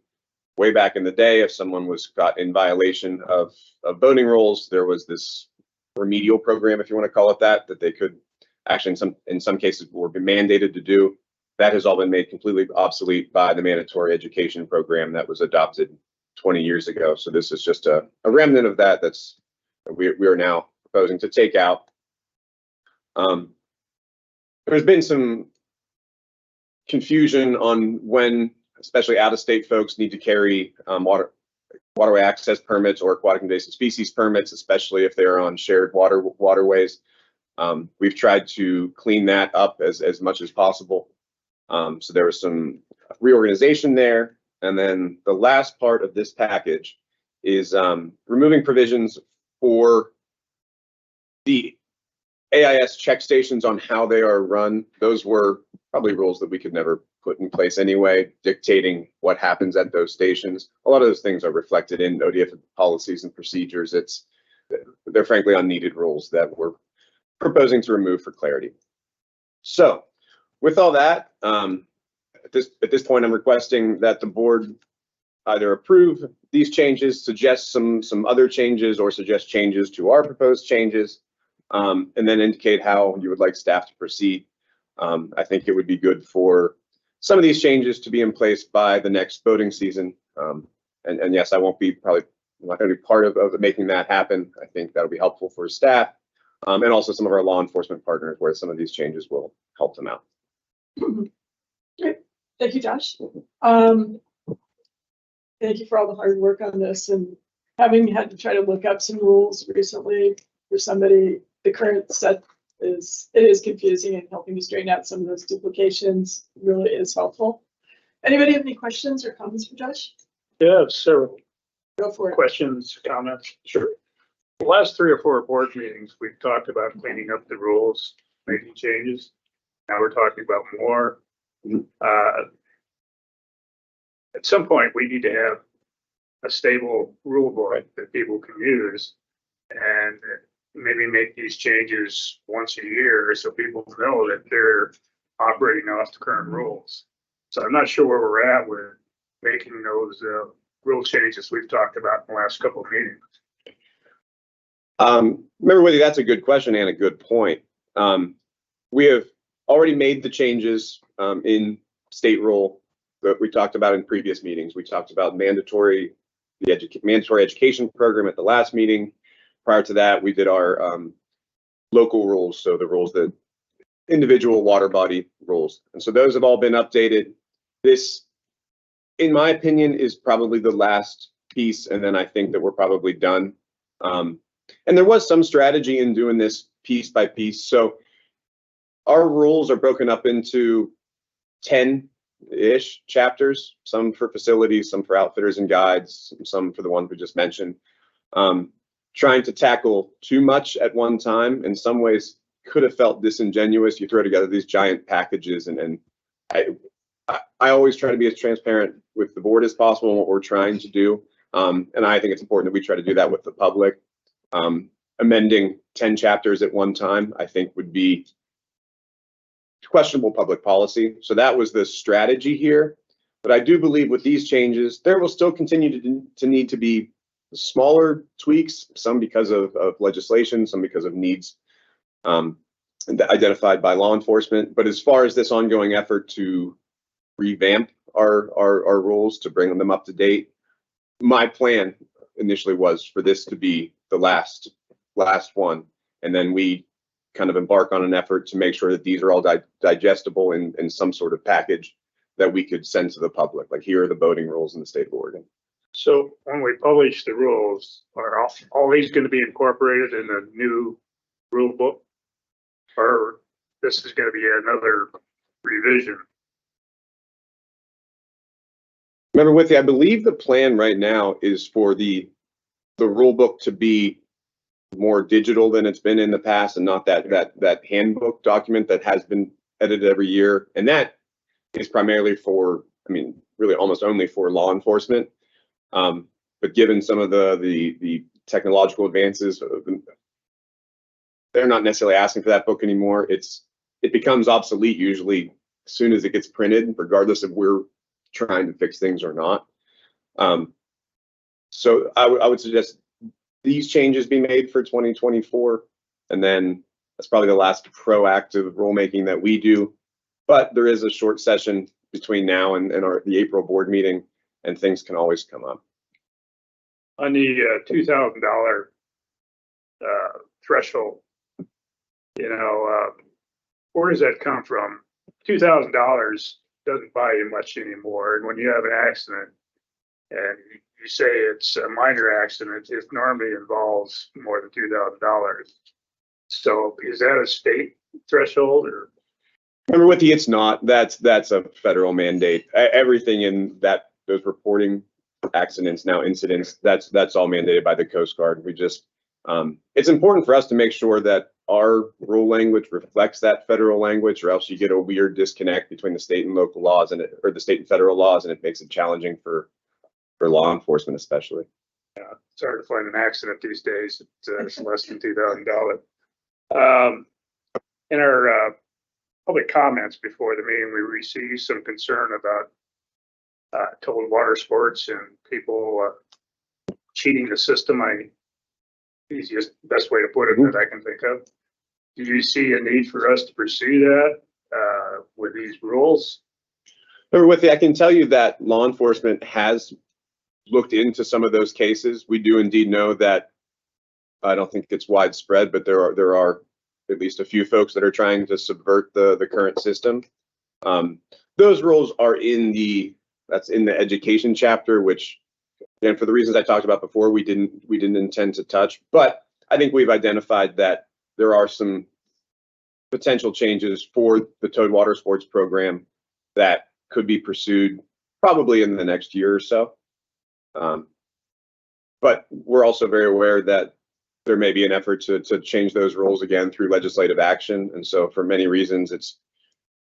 [SPEAKER 7] Way back in the day, if someone was caught in violation of boating rules, there was this remedial program, if you want to call it that they could actually in some cases were mandated to do. That has all been made completely obsolete by the mandatory education program that was adopted 20 years ago. So this is just a remnant of that we are now proposing to take out. There's been some confusion on when, especially out-of-state folks, need to carry waterway access permits or aquatic invasive species permits, especially if they're on shared waterways. We've tried to clean that up as much as possible. So there was some reorganization there. And then the last part of this package is removing provisions for the AIS check stations on how they are run. Those were probably rules that we could never put in place anyway, dictating what happens at those stations. A lot of those things are reflected in ODF policies and procedures. They're frankly unneeded rules that we're proposing to remove for clarity. So with all that, at this point, I'm requesting that the board either approve these changes, suggest some other changes, or suggest changes to our proposed changes, and then indicate how you would like staff to proceed. I think it would be good for some of these changes to be in place by the next boating season. And yes, I won't be I'm not going to be part of making that happen. I think that'll be helpful for staff and also some of our law enforcement partners, where some of these changes will help them out.
[SPEAKER 1] Great. Thank you, Josh. Thank you for all the hard work on this, and having had to try to look up some rules recently for somebody. The current set is confusing, and helping to straighten out some of those duplications really is helpful. Anybody have any questions or comments for Josh?
[SPEAKER 4] Yeah, several
[SPEAKER 1] Go for it.
[SPEAKER 4] questions, comments.
[SPEAKER 7] Sure.
[SPEAKER 4] The last 3 or 4 board meetings, we've talked about cleaning up the rules, making changes. Now we're talking about more. At some point, we need to have a stable rule book that people can use and maybe make these changes once a year so people know that they're operating off the current rules. So I'm not sure where we're at with making those rule changes we've talked about in the last couple of meetings.
[SPEAKER 7] Remember, Woody, that's a good question and a good point. We have already made the changes in state rule that we talked about in previous meetings. We talked about mandatory education program at the last meeting. Prior to that, we did our local rules, so the rules that individual water body rules. And so those have all been updated. This, in my opinion, is probably the last piece, and then I think that we're probably done. And there was some strategy in doing this piece by piece. So our rules are broken up into 10-ish chapters, some for facilities, some for outfitters and guides, some for the ones we just mentioned. Trying to tackle too much at one time in some ways could have felt disingenuous. You throw together these giant packages, and I always try to be as transparent with the board as possible in what we're trying to do. And I think it's important that we try to do that with the public. Amending 10 chapters at one time, I think, would be questionable public policy. So that was the strategy here. But I do believe with these changes, there will still continue to need to be smaller tweaks, some because of legislation, some because of needs identified by law enforcement. But as far as this ongoing effort to revamp our rules, to bring them up to date, my plan initially was for this to be the last one, and then we kind of embark on an effort to make sure that these are all digestible in some sort of package that we could send to the public. Like, here are the boating rules in the state of Oregon.
[SPEAKER 4] So when we publish the rules, are all these going to be incorporated in the new rule book? Or this is going to be another revision?
[SPEAKER 7] Remember, with you, I believe the plan right now is for the rule book to be more digital than it's been in the past, and not that handbook document that has been edited every year. And that is primarily for, I mean, really almost only for law enforcement. But given some of the technological advances, they're not necessarily asking for that book anymore. It becomes obsolete usually as soon as it gets printed, regardless of we're trying to fix things or not. So I would suggest these changes be made for 2024, and then that's probably the last proactive rulemaking that we do. But there is a short session between now and the April board meeting, and things can always come up.
[SPEAKER 4] On the $2,000 threshold, where does that come from? $2,000 doesn't buy you much anymore. And when you have an accident and you say it's a minor accident, it normally involves more than $2,000. So is that a state threshold, or?
[SPEAKER 7] Remember, with you, it's not. That's a federal mandate. Everything in those reporting accidents, now incidents, that's all mandated by the Coast Guard. We just it's important for us to make sure that our rule language reflects that federal language, or else you get a weird disconnect between the state and local laws or the state and federal laws, and it makes it challenging for law enforcement, especially.
[SPEAKER 4] Yeah, it's hard to find an accident these days. It's less than $2,000. In our public comments before the meeting, we received some concern about total water sports and people cheating the system. Easiest, best way to put it that I can think of. Do you see a need for us to pursue that with these rules?
[SPEAKER 7] With you, I can tell you that law enforcement has looked into some of those cases. We do indeed know that, I don't think it's widespread, but there are at least a few folks that are trying to subvert the current system. Those rules are that's in the education chapter, which, again, for the reasons I talked about before, we didn't intend to touch. But I think we've identified that there are some potential changes for the towed water sports program that could be pursued probably in the next year or so. But we're also very aware that there may be an effort to change those rules again through legislative action. And so for many reasons, it's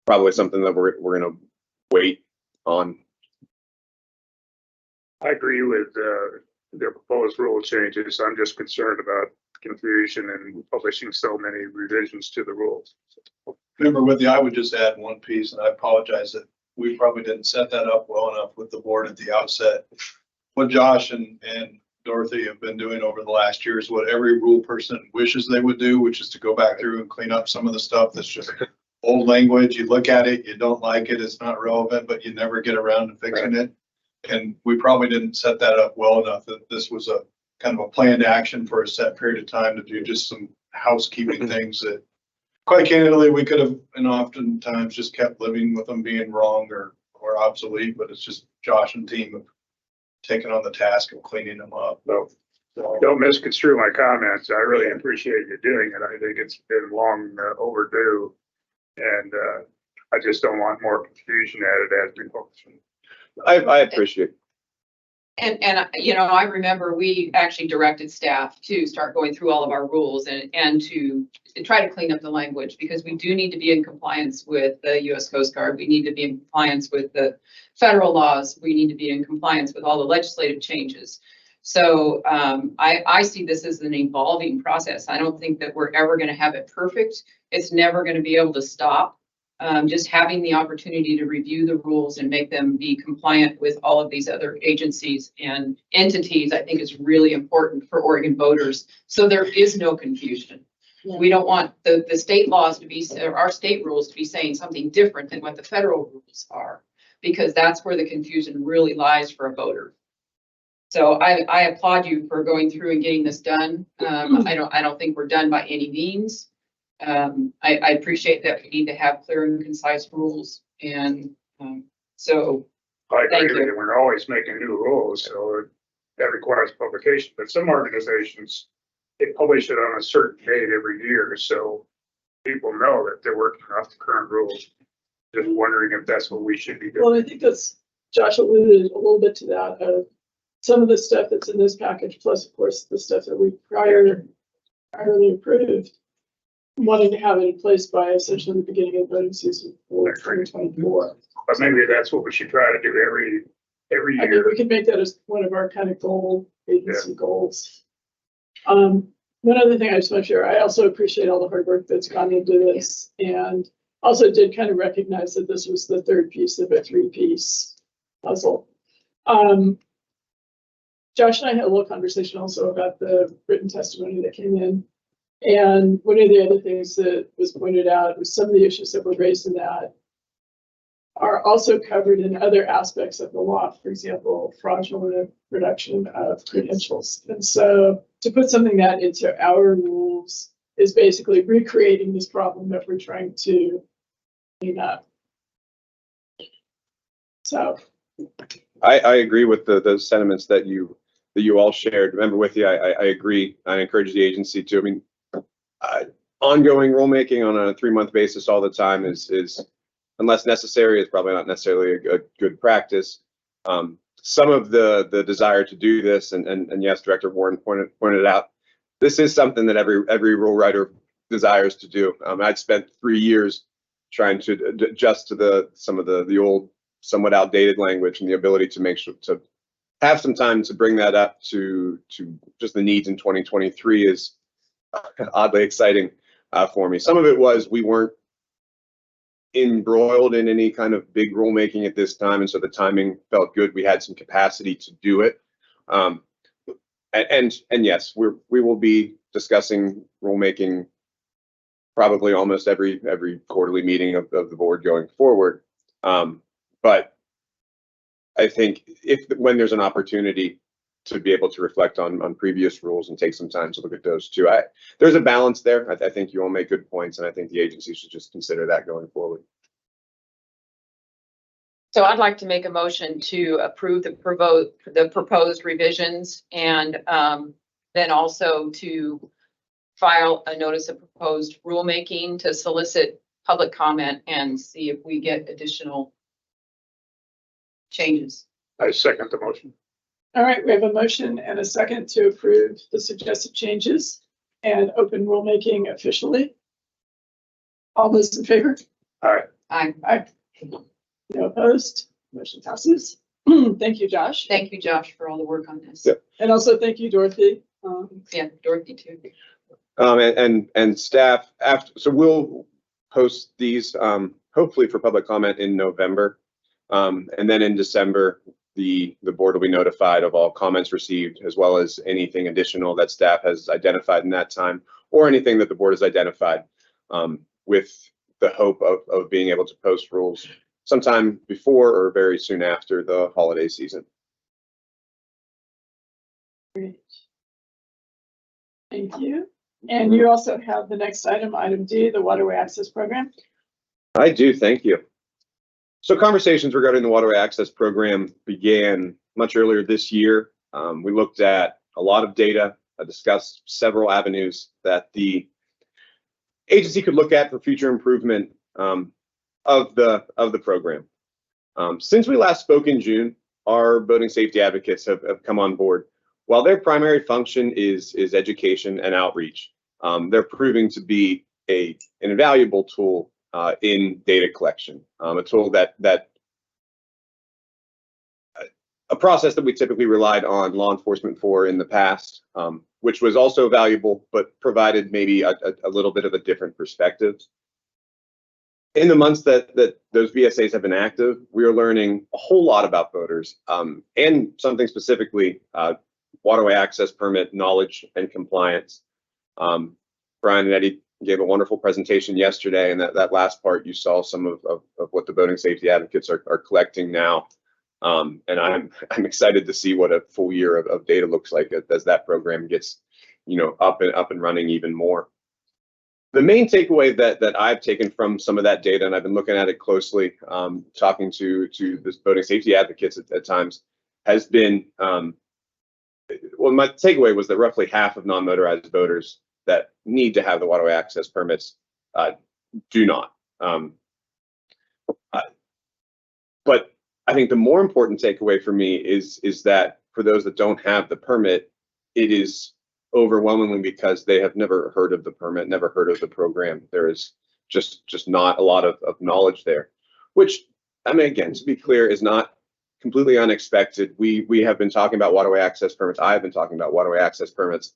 [SPEAKER 7] probably something that we're going to wait on.
[SPEAKER 4] I agree with their proposed rule changes. I'm just concerned about confusion and publishing so many revisions to the rules.
[SPEAKER 5] Member Withy, I would just add one piece, and I apologize that we probably didn't set that up well enough with the board at the outset. What Josh and Dorothy have been doing over the last year is what every rule person wishes they would do, which is to go back through and clean up some of the stuff that's just old language. You look at it, you don't like it, it's not relevant, but you never get around to fixing it. And we probably didn't set that up well enough that this was a kind of a planned action for a set period of time to do just some housekeeping things that quite candidly, we could have, and oftentimes just kept living with them being wrong or obsolete, but it's just Josh and team have taken on the task of cleaning them up.
[SPEAKER 4] So don't misconstrue my comments. I really appreciate you doing it. I think it's been long overdue. And I just don't want more confusion added as we function.
[SPEAKER 7] I appreciate it.
[SPEAKER 2] And you know, I remember we actually directed staff to start going through all of our rules and to try to clean up the language, because we do need to be in compliance with the U.S. Coast Guard. We need to be in compliance with the federal laws. We need to be in compliance with all the legislative changes. So I see this as an evolving process. I don't think that we're ever going to have it perfect. It's never going to be able to stop. Just having the opportunity to review the rules and make them be compliant with all of these other agencies and entities, I think is really important for Oregon voters. So there is no confusion. Yeah. We don't want the state laws to be, or our state rules to be saying something different than what the federal rules are, because that's where the confusion really lies for a voter. So I applaud you for going through and getting this done. I don't think we're done by any means. I appreciate that we need to have clear and concise rules, and so
[SPEAKER 4] I agree that we're always making new rules, so that requires publication. But some organizations, they publish it on a certain date every year, so people know that they're working off the current rules. Just wondering if that's what we should be doing.
[SPEAKER 1] Well, I think that's, Josh alluded a little bit to that. Some of the stuff that's in this package, plus of course the stuff that we priorly approved, wanting to have it in place by essentially the beginning of voting season for 2024.
[SPEAKER 4] But maybe that's what we should try to do every year.
[SPEAKER 1] I mean, we could make that as one of our kind of agency goals. One other thing I just want to share, I also appreciate all the hard work that's gone into this, and also did kind of recognize that this was the third piece of a three-piece puzzle. Josh and I had a little conversation also about the written testimony that came in. And one of the other things that was pointed out was some of the issues that were raised in that are also covered in other aspects of the law. For example, fraudulent production of credentials. And so to put something that into our rules is basically recreating this problem that we're trying to clean up. So
[SPEAKER 7] I agree with the sentiments that you all shared. Remember with you, I agree. I encourage the agency to. I mean, ongoing rulemaking on a 3-month basis all the time is unless necessary, is probably not necessarily a good practice. Some of the desire to do this, and yes, Director Warren pointed out, this is something that every rule writer desires to do. I'd spent 3 years trying to adjust to some of the old, somewhat outdated language, and the ability to make sure to have some time to bring that up to just the needs in 2023 is oddly exciting for me. Some of it was we weren't embroiled in any kind of big rulemaking at this time, and so the timing felt good. We had some capacity to do it, and yes, we will be discussing rulemaking probably almost every quarterly meeting of the board going forward. But I think when there's an opportunity to be able to reflect on previous rules and take some time to look at those too. There's a balance there. I think you all make good points, and I think the agency should just consider that going forward.
[SPEAKER 2] So I'd like to make a motion to approve the proposed revisions, and then also to file a notice of proposed rulemaking to solicit public comment and see if we get additional changes.
[SPEAKER 4] I second the motion.
[SPEAKER 1] All right, we have a motion and a second to approve the suggested changes and open rulemaking officially. All those in favor?
[SPEAKER 2] I
[SPEAKER 1] No opposed? Motion passes. Thank you, Josh.
[SPEAKER 2] thank you, Josh, for all the work on this.
[SPEAKER 7] Yep.
[SPEAKER 1] And also thank you, Dorothy.
[SPEAKER 2] Yeah, Dorothy too.
[SPEAKER 7] And staff after, so we'll post these, hopefully for public comment in November. And then in December, the board will be notified of all comments received, as well as anything additional that staff has identified in that time, or anything that the board has identified, with the hope of being able to post rules sometime before or very soon after the holiday season.
[SPEAKER 1] Great. Thank you. And you also have the next item, item D, the Waterway Access Program.
[SPEAKER 7] I do, thank you. So conversations regarding the Waterway Access Program began much earlier this year. We looked at a lot of data, discussed several avenues that the agency could look at for future improvement of the program. Since we last spoke in June, our boating safety advocates have come on board. While their primary function is education and outreach, they're proving to be an invaluable tool in data collection, a tool that a process that we typically relied on law enforcement for in the past, which was also valuable, but provided maybe a little bit of a different perspective. In the months that those BSAs have been active, we are learning a whole lot about boaters, and something specifically, waterway access permit knowledge and compliance. Brian and Eddie gave a wonderful presentation yesterday, and that last part you saw some of what the boating safety advocates are collecting now. And I'm excited to see what a full year of data looks like as that program gets, up and running even more. The main takeaway that I've taken from some of that data, and I've been looking at it closely, talking to this boating safety advocates at times, has been, well, my takeaway was that roughly half of non-motorized boaters that need to have the waterway access permits do not. But I think the more important takeaway for me is that for those that don't have the permit, it is overwhelmingly because they have never heard of the permit, never heard of the program. There is just not a lot of knowledge there, which, I mean, again, to be clear, is not completely unexpected. We have been talking about waterway access permits. I have been talking about waterway access permits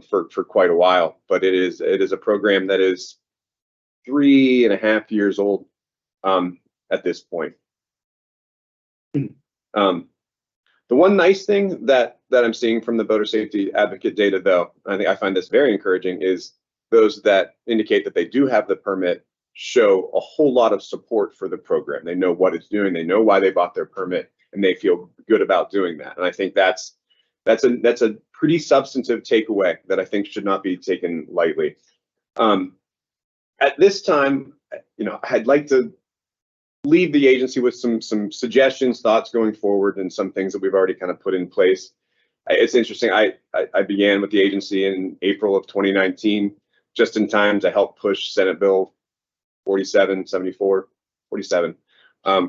[SPEAKER 7] for quite a while, but it is a program that is 3.5 years old at this point. The one nice thing that I'm seeing from the boater safety advocate data, though, I think I find this very encouraging, is those that indicate that they do have the permit show a whole lot of support for the program. They know what it's doing, they know why they bought their permit, and they feel good about doing that. And I think that's a pretty substantive takeaway that I think should not be taken lightly. At this time, I'd like to leave the agency with some suggestions, thoughts going forward, and some things that we've already kind of put in place. It's interesting. I began with the agency in April of 2019, just in time to help push Senate Bill 47, kind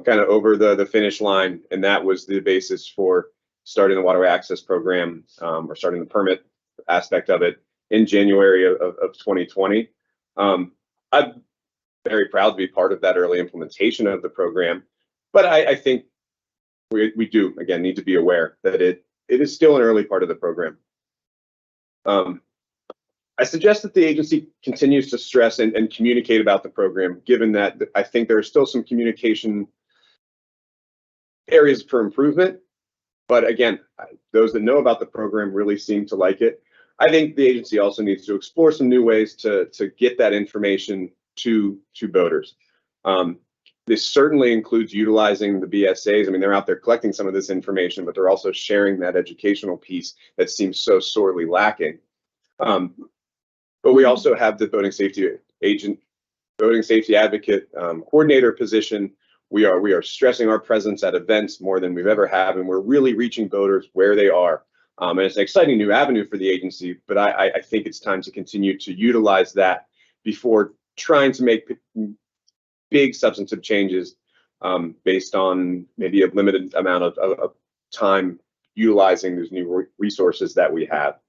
[SPEAKER 7] of over the finish line, and that was the basis for starting the waterway access program, or starting the permit aspect of it in January of 2020. I'm very proud to be part of that early implementation of the program, but I think we do, again, need to be aware that it is still an early part of the program. I suggest that the agency continues to stress and communicate about the program, given that I think there are still some communication areas for improvement. But again, those that know about the program really seem to like it. I think the agency also needs to explore some new ways to get that information to boaters. This certainly includes utilizing the BSAs. I mean, they're out there collecting some of this information, but they're also sharing that educational piece that seems so sorely lacking. But we also have the boating safety advocate coordinator position. We are stressing our presence at events more than we've ever had, and we're really reaching boaters where they are. And it's an exciting new avenue for the agency, but I think it's time to continue to utilize that before trying to make big substantive changes based on maybe a limited amount of time utilizing these new resources that we have.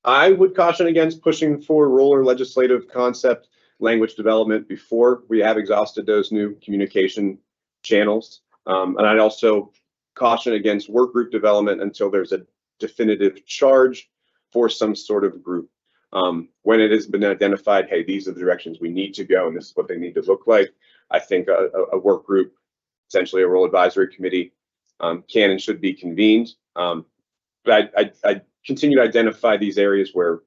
[SPEAKER 7] I would caution against pushing for rule or legislative concept language development before we have exhausted those new communication channels. And I'd also caution against work group development until there's a definitive charge for some sort of group. When it has been identified, hey, these are the directions we need to go and this is what they need to look like, I think a work group, essentially a role advisory committee, can and should be convened. But I continue to identify these areas where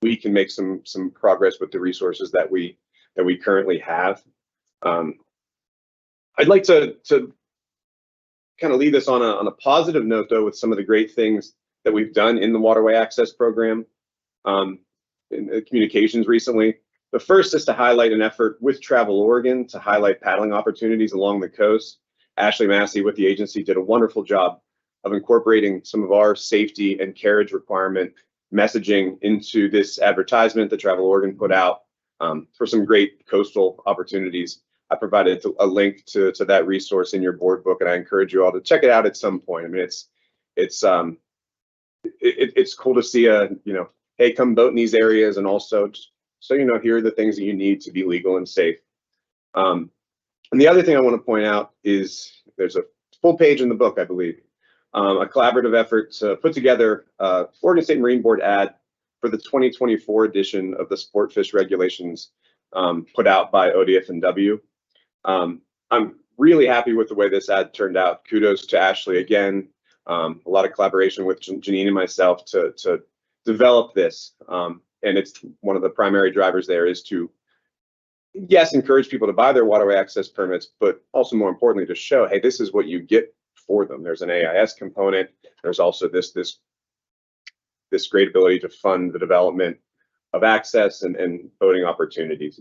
[SPEAKER 7] we can make some progress with the resources that we currently have. I'd like to kind of leave this on a positive note, though, with some of the great things that we've done in the Waterway Access Program in the communications recently. The first is to highlight an effort with Travel Oregon to highlight paddling opportunities along the coast. Ashley Massey with the agency did a wonderful job of incorporating some of our safety and carriage requirement messaging into this advertisement that Travel Oregon put out for some great coastal opportunities. I provided a link to that resource in your board book, and I encourage you all to check it out at some point. I mean, it's cool to see hey, come boat in these areas, and also so here are the things that you need to be legal and safe. And the other thing I want to point out is there's a full page in the book, I believe, a collaborative effort to put together Oregon State Marine Board ad for the 2024 edition of the Sport Fish Regulations put out by ODF&W. I'm really happy with the way this ad turned out. Kudos to Ashley again. A lot of collaboration with Janine and myself to develop this. And it's one of the primary drivers there is to, yes, encourage people to buy their waterway access permits, but also more importantly to show, hey, this is what you get for them. There's an AIS component. There's also this great ability to fund the development of access and boating opportunities.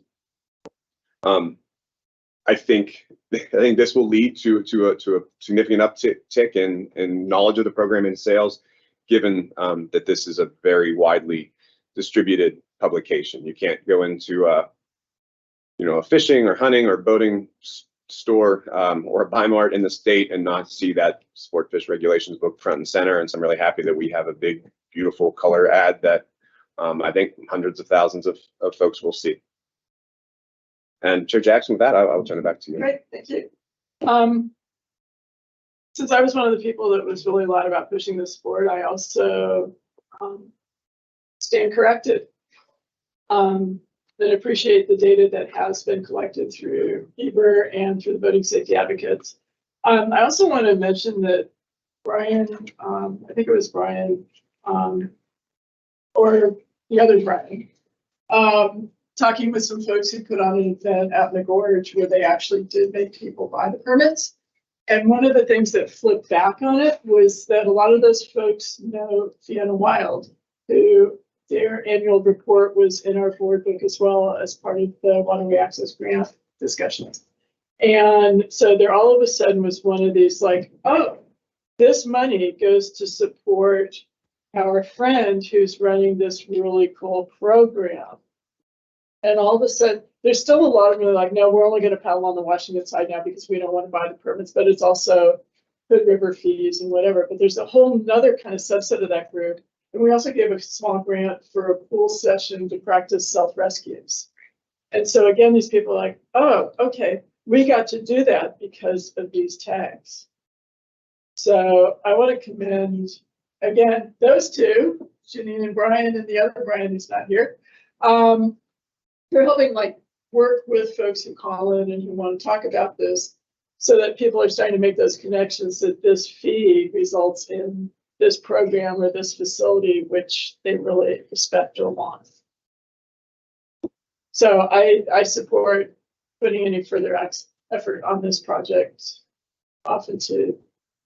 [SPEAKER 7] I think this will lead to a significant uptick in knowledge of the program and sales, given that this is a very widely distributed publication. You can't go into a fishing or hunting or boating store or a Bi-Mart in the state and not see that Sport Fish Regulations book front and center. And so I'm really happy that we have a big, beautiful color ad that I think hundreds of thousands of folks will see. And Chair Jackson, with that, I'll turn it back to you.
[SPEAKER 1] Great, thank you. Since I was one of the people that was really loud about pushing this forward, I also stand corrected. That appreciate the data that has been collected through EBR and through the Boating Safety Advocates. I also want to mention that Brian, I think it was Brian, or the other Brian, talking with some folks who put on an event out in the gorge where they actually did make people buy the permits. And one of the things that flipped back on it was that a lot of those folks know Fiona Wild, who their annual report was in our board book as well as part of the Waterway Access Grant discussions. And so there all of a sudden was one of these like, oh, this money goes to support our friend who's running this really cool program. And all of a sudden, there's still a lot of them like, no, we're only going to paddle on the Washington side now because we don't want to buy the permits, but it's also Hood River fees and whatever. But there's a whole nother kind of subset of that group. And we also gave a small grant for a pool session to practice self-rescues. And so again, these people are like, oh, okay, we got to do that because of these tags. So I want to commend, again, those two, Janine and Brian, and the other Brian who's not here. They're helping work with folks who call in and who want to talk about this so that people are starting to make those connections that this fee results in this program or this facility, which they really respect or want. So I support putting any further effort on this project off into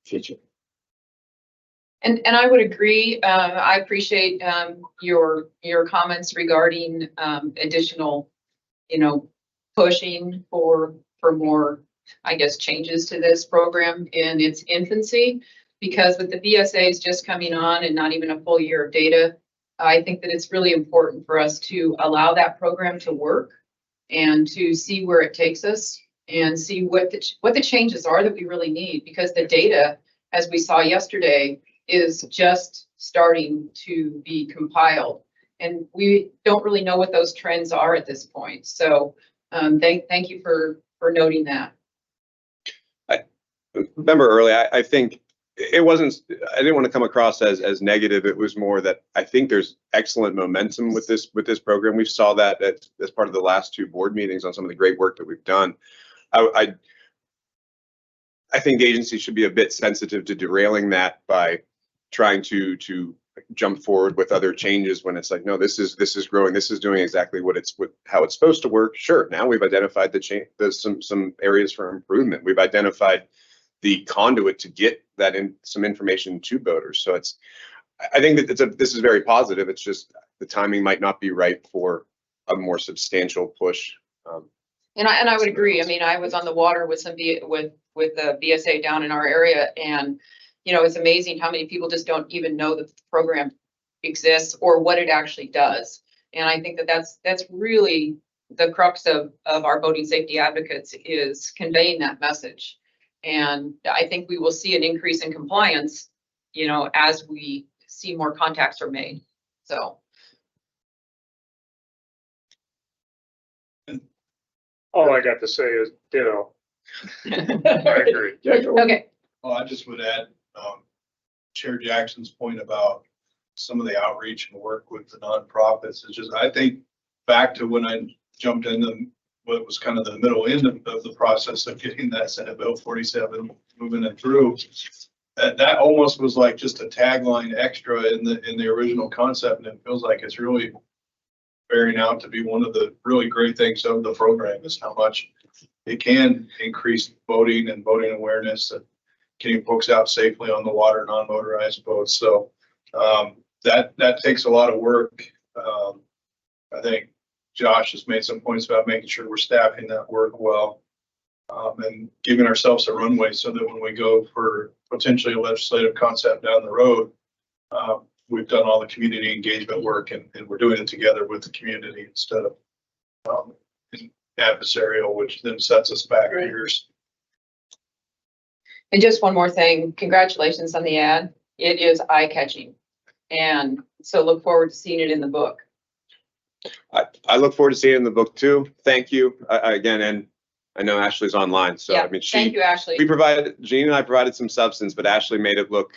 [SPEAKER 1] future.
[SPEAKER 2] And I would agree. I appreciate your comments regarding additional, pushing for more, I guess, changes to this program in its infancy, because with the VSAs just coming on and not even a full year of data, I think that it's really important for us to allow that program to work and to see where it takes us. and see what the changes are that we really need, because the data, as we saw yesterday, is just starting to be compiled. And we don't really know what those trends are at this point. So thank you for noting that.
[SPEAKER 7] Remember earlier, I think it wasn't, I didn't want to come across as negative. It was more that I think there's excellent momentum with this program. We saw that as part of the last 2 board meetings on some of the great work that we've done. I think the agency should be a bit sensitive to derailing that by trying to jump forward with other changes when it's like, no, this is growing, this is doing exactly how it's supposed to work. Sure, now we've identified there's some areas for improvement. We've identified the conduit to get some information to voters. So I think that this is very positive. It's just the timing might not be right for a more substantial push.
[SPEAKER 2] And I would agree. I mean, I was on the water with with the BSA down in our area, and it's amazing how many people just don't even know that the program exists or what it actually does. And I think that that's really the crux of our boating safety advocates, is conveying that message. And I think we will see an increase in compliance, as we see more contacts are made. So.
[SPEAKER 4] All I got to say is ditto. I agree.
[SPEAKER 2] Okay.
[SPEAKER 5] Well, I just would add, Chair Jackson's point about some of the outreach and work with the nonprofits. It's just, I think back to when I jumped into what was kind of the middle end of the process of getting that Senate Bill 47 moving it through. That almost was like just a tagline extra in the original concept, and it feels like it's really bearing out to be one of the really great things of the program, is how much it can increase boating and boating awareness and getting folks out safely on the water, non-motorized boats. So that takes a lot of work. I think Josh has made some points about making sure we're staffing that work well, and giving ourselves a runway so that when we go for potentially a legislative concept down the road, we've done all the community engagement work, and we're doing it together with the community instead of adversarial, which then sets us back years.
[SPEAKER 2] And just one more thing, congratulations on the ad. It is eye-catching. And so look forward to seeing it in the book.
[SPEAKER 7] I look forward to seeing it in the book too. Thank you again. And I know Ashley's online, so
[SPEAKER 2] Yeah,
[SPEAKER 7] I mean,
[SPEAKER 2] thank you, Ashley.
[SPEAKER 7] Jean and I provided some substance, but Ashley made it look,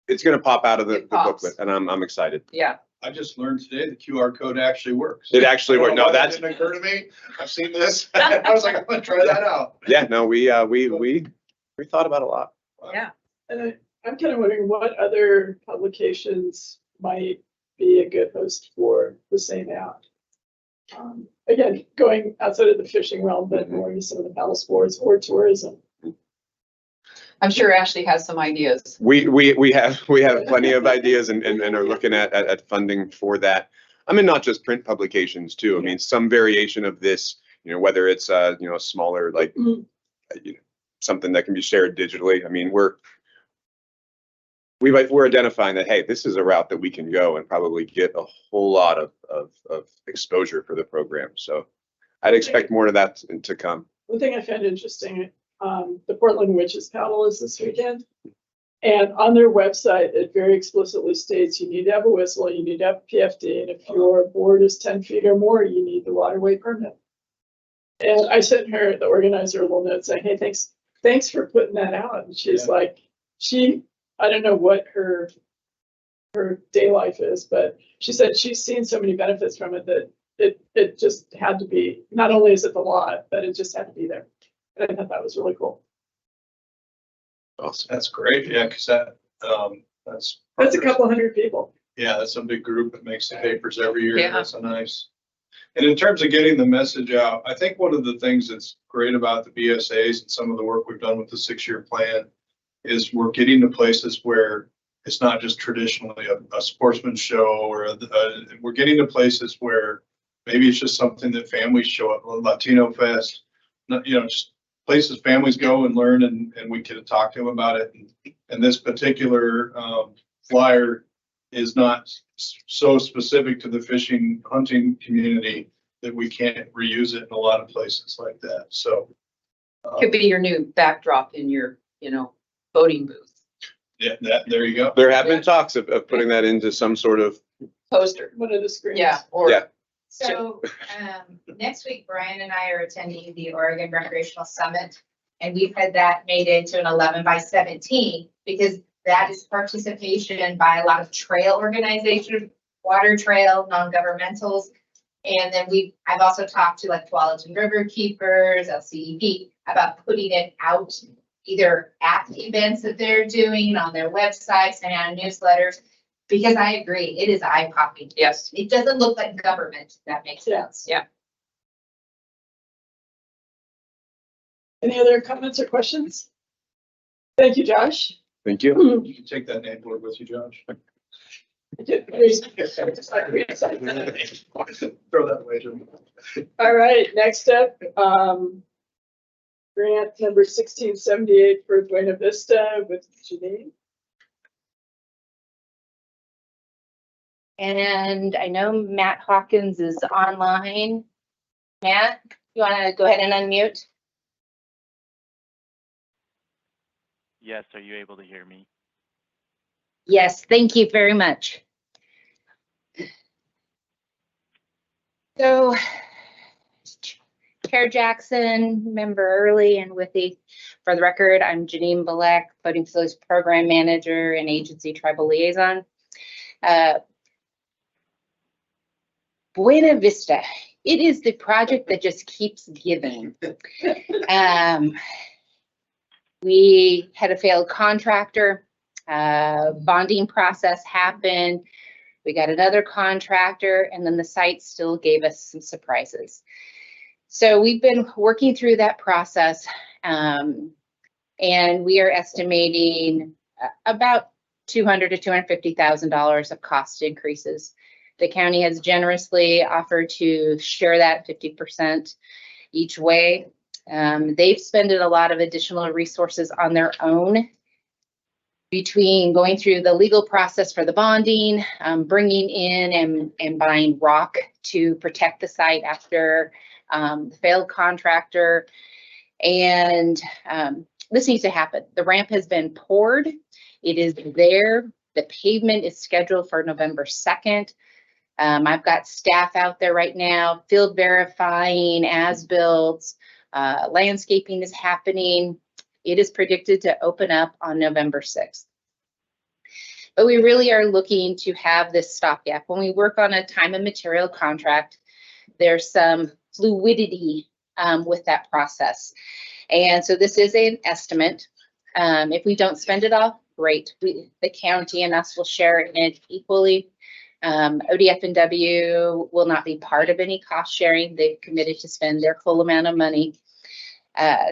[SPEAKER 7] it's going to pop out of the booklet, and I'm excited.
[SPEAKER 2] Yeah.
[SPEAKER 5] I just learned today the QR code actually works.
[SPEAKER 7] It actually worked. No, that
[SPEAKER 5] didn't occur to me. I've seen this. I was like, I'm gonna try that out.
[SPEAKER 7] Yeah, no, we thought about a lot.
[SPEAKER 2] Yeah.
[SPEAKER 1] And I'm kind of wondering what other publications might be a good host for the same ad. Again, going outside of the fishing realm, but more into some of the paddle sports or tourism.
[SPEAKER 2] I'm sure Ashley has some ideas.
[SPEAKER 7] We have plenty of ideas and are looking at funding for that. I mean, not just print publications too. I mean, some variation of this, whether it's a smaller, like something that can be shared digitally. I mean, we're identifying that, hey, this is a route that we can go and probably get a whole lot of exposure for the program. So I'd expect more of that to come.
[SPEAKER 1] One thing I found interesting, the Portland Witches Paddle is this weekend. And on their website, it very explicitly states you need to have a whistle, you need to have a PFD, and if your board is 10 feet or more, you need the waterway permit. And I sent her, the organizer, a little note saying, hey, thanks for putting that out. And she's like, I don't know what her day life is, but she said she's seen so many benefits from it that it just had to be, not only is it the law, but it just had to be there. And I thought that was really cool.
[SPEAKER 7] Awesome.
[SPEAKER 5] That's great. Yeah, because that's
[SPEAKER 1] a couple hundred people.
[SPEAKER 5] Yeah, that's a big group that makes the papers every year.
[SPEAKER 2] Yeah.
[SPEAKER 5] That's a nice. And in terms of getting the message out, I think one of the things that's great about the BSAs and some of the work we've done with the 6-year plan is we're getting to places where it's not just traditionally a sportsman's show, or we're getting to places where maybe it's just something that families show up, Latino Fest, just places families go and learn, and we can talk to them about it. And this particular flyer is not so specific to the fishing hunting community. that we can't reuse it in a lot of places like that. So.
[SPEAKER 2] Could be your new backdrop in your, voting booth,
[SPEAKER 5] Yeah, there you go.
[SPEAKER 7] There have been talks of putting that into some sort of,
[SPEAKER 2] poster.
[SPEAKER 1] One of the screens.
[SPEAKER 2] Yeah, or
[SPEAKER 7] Yeah.
[SPEAKER 8] So, next week, Brian and I are attending the Oregon Recreational Summit. And we've had that made into an 11x17 because that is participation by a lot of trail organizations, water trail, non-governmentals. And then I've also talked to like Tualatin River Keepers, LCEP, about putting it out either at the events that they're doing on their websites and on newsletters. Because I agree, it is eye-popping.
[SPEAKER 2] yes.
[SPEAKER 8] It doesn't look like government, if that makes sense.
[SPEAKER 2] Yeah.
[SPEAKER 1] Any other comments or questions? Thank you, Josh.
[SPEAKER 7] thank you.
[SPEAKER 5] You can take that name board with you, Josh. Throw that away, Jim.
[SPEAKER 1] All right, next up, grant number 1678 for Buena Vista with Janine.
[SPEAKER 9] And I know Matt Hawkins is online. Matt, you want to go ahead and unmute?
[SPEAKER 10] Yes, are you able to hear me?
[SPEAKER 9] Yes, thank you very much. So, Chair Jackson, member early and with for the record, I'm Janine Balek, Voting Facilities Program Manager and Agency Tribal Liaison. Buena Vista, it is the project that just keeps giving. We had a failed contractor, bonding process happened. We got another contractor, and then the site still gave us some surprises. So we've been working through that process, and we are estimating about $200,000 to $250,000 of cost increases. The county has generously offered to share that 50% each way. They've spent a lot of additional resources on their own between going through the legal process for the bonding, bringing in and buying rock to protect the site after the failed contractor. And this needs to happen. The ramp has been poured. It is there. The pavement is scheduled for November 2nd. I've got staff out there right now, field verifying, as-built, landscaping is happening. It is predicted to open up on November 6th. But we really are looking to have this stopgap. When we work on a time and material contract, there's some fluidity with that process. And so this is an estimate. If we don't spend it all, great. The county and us will share it equally. ODF&W will not be part of any cost sharing. They've committed to spend their full amount of money.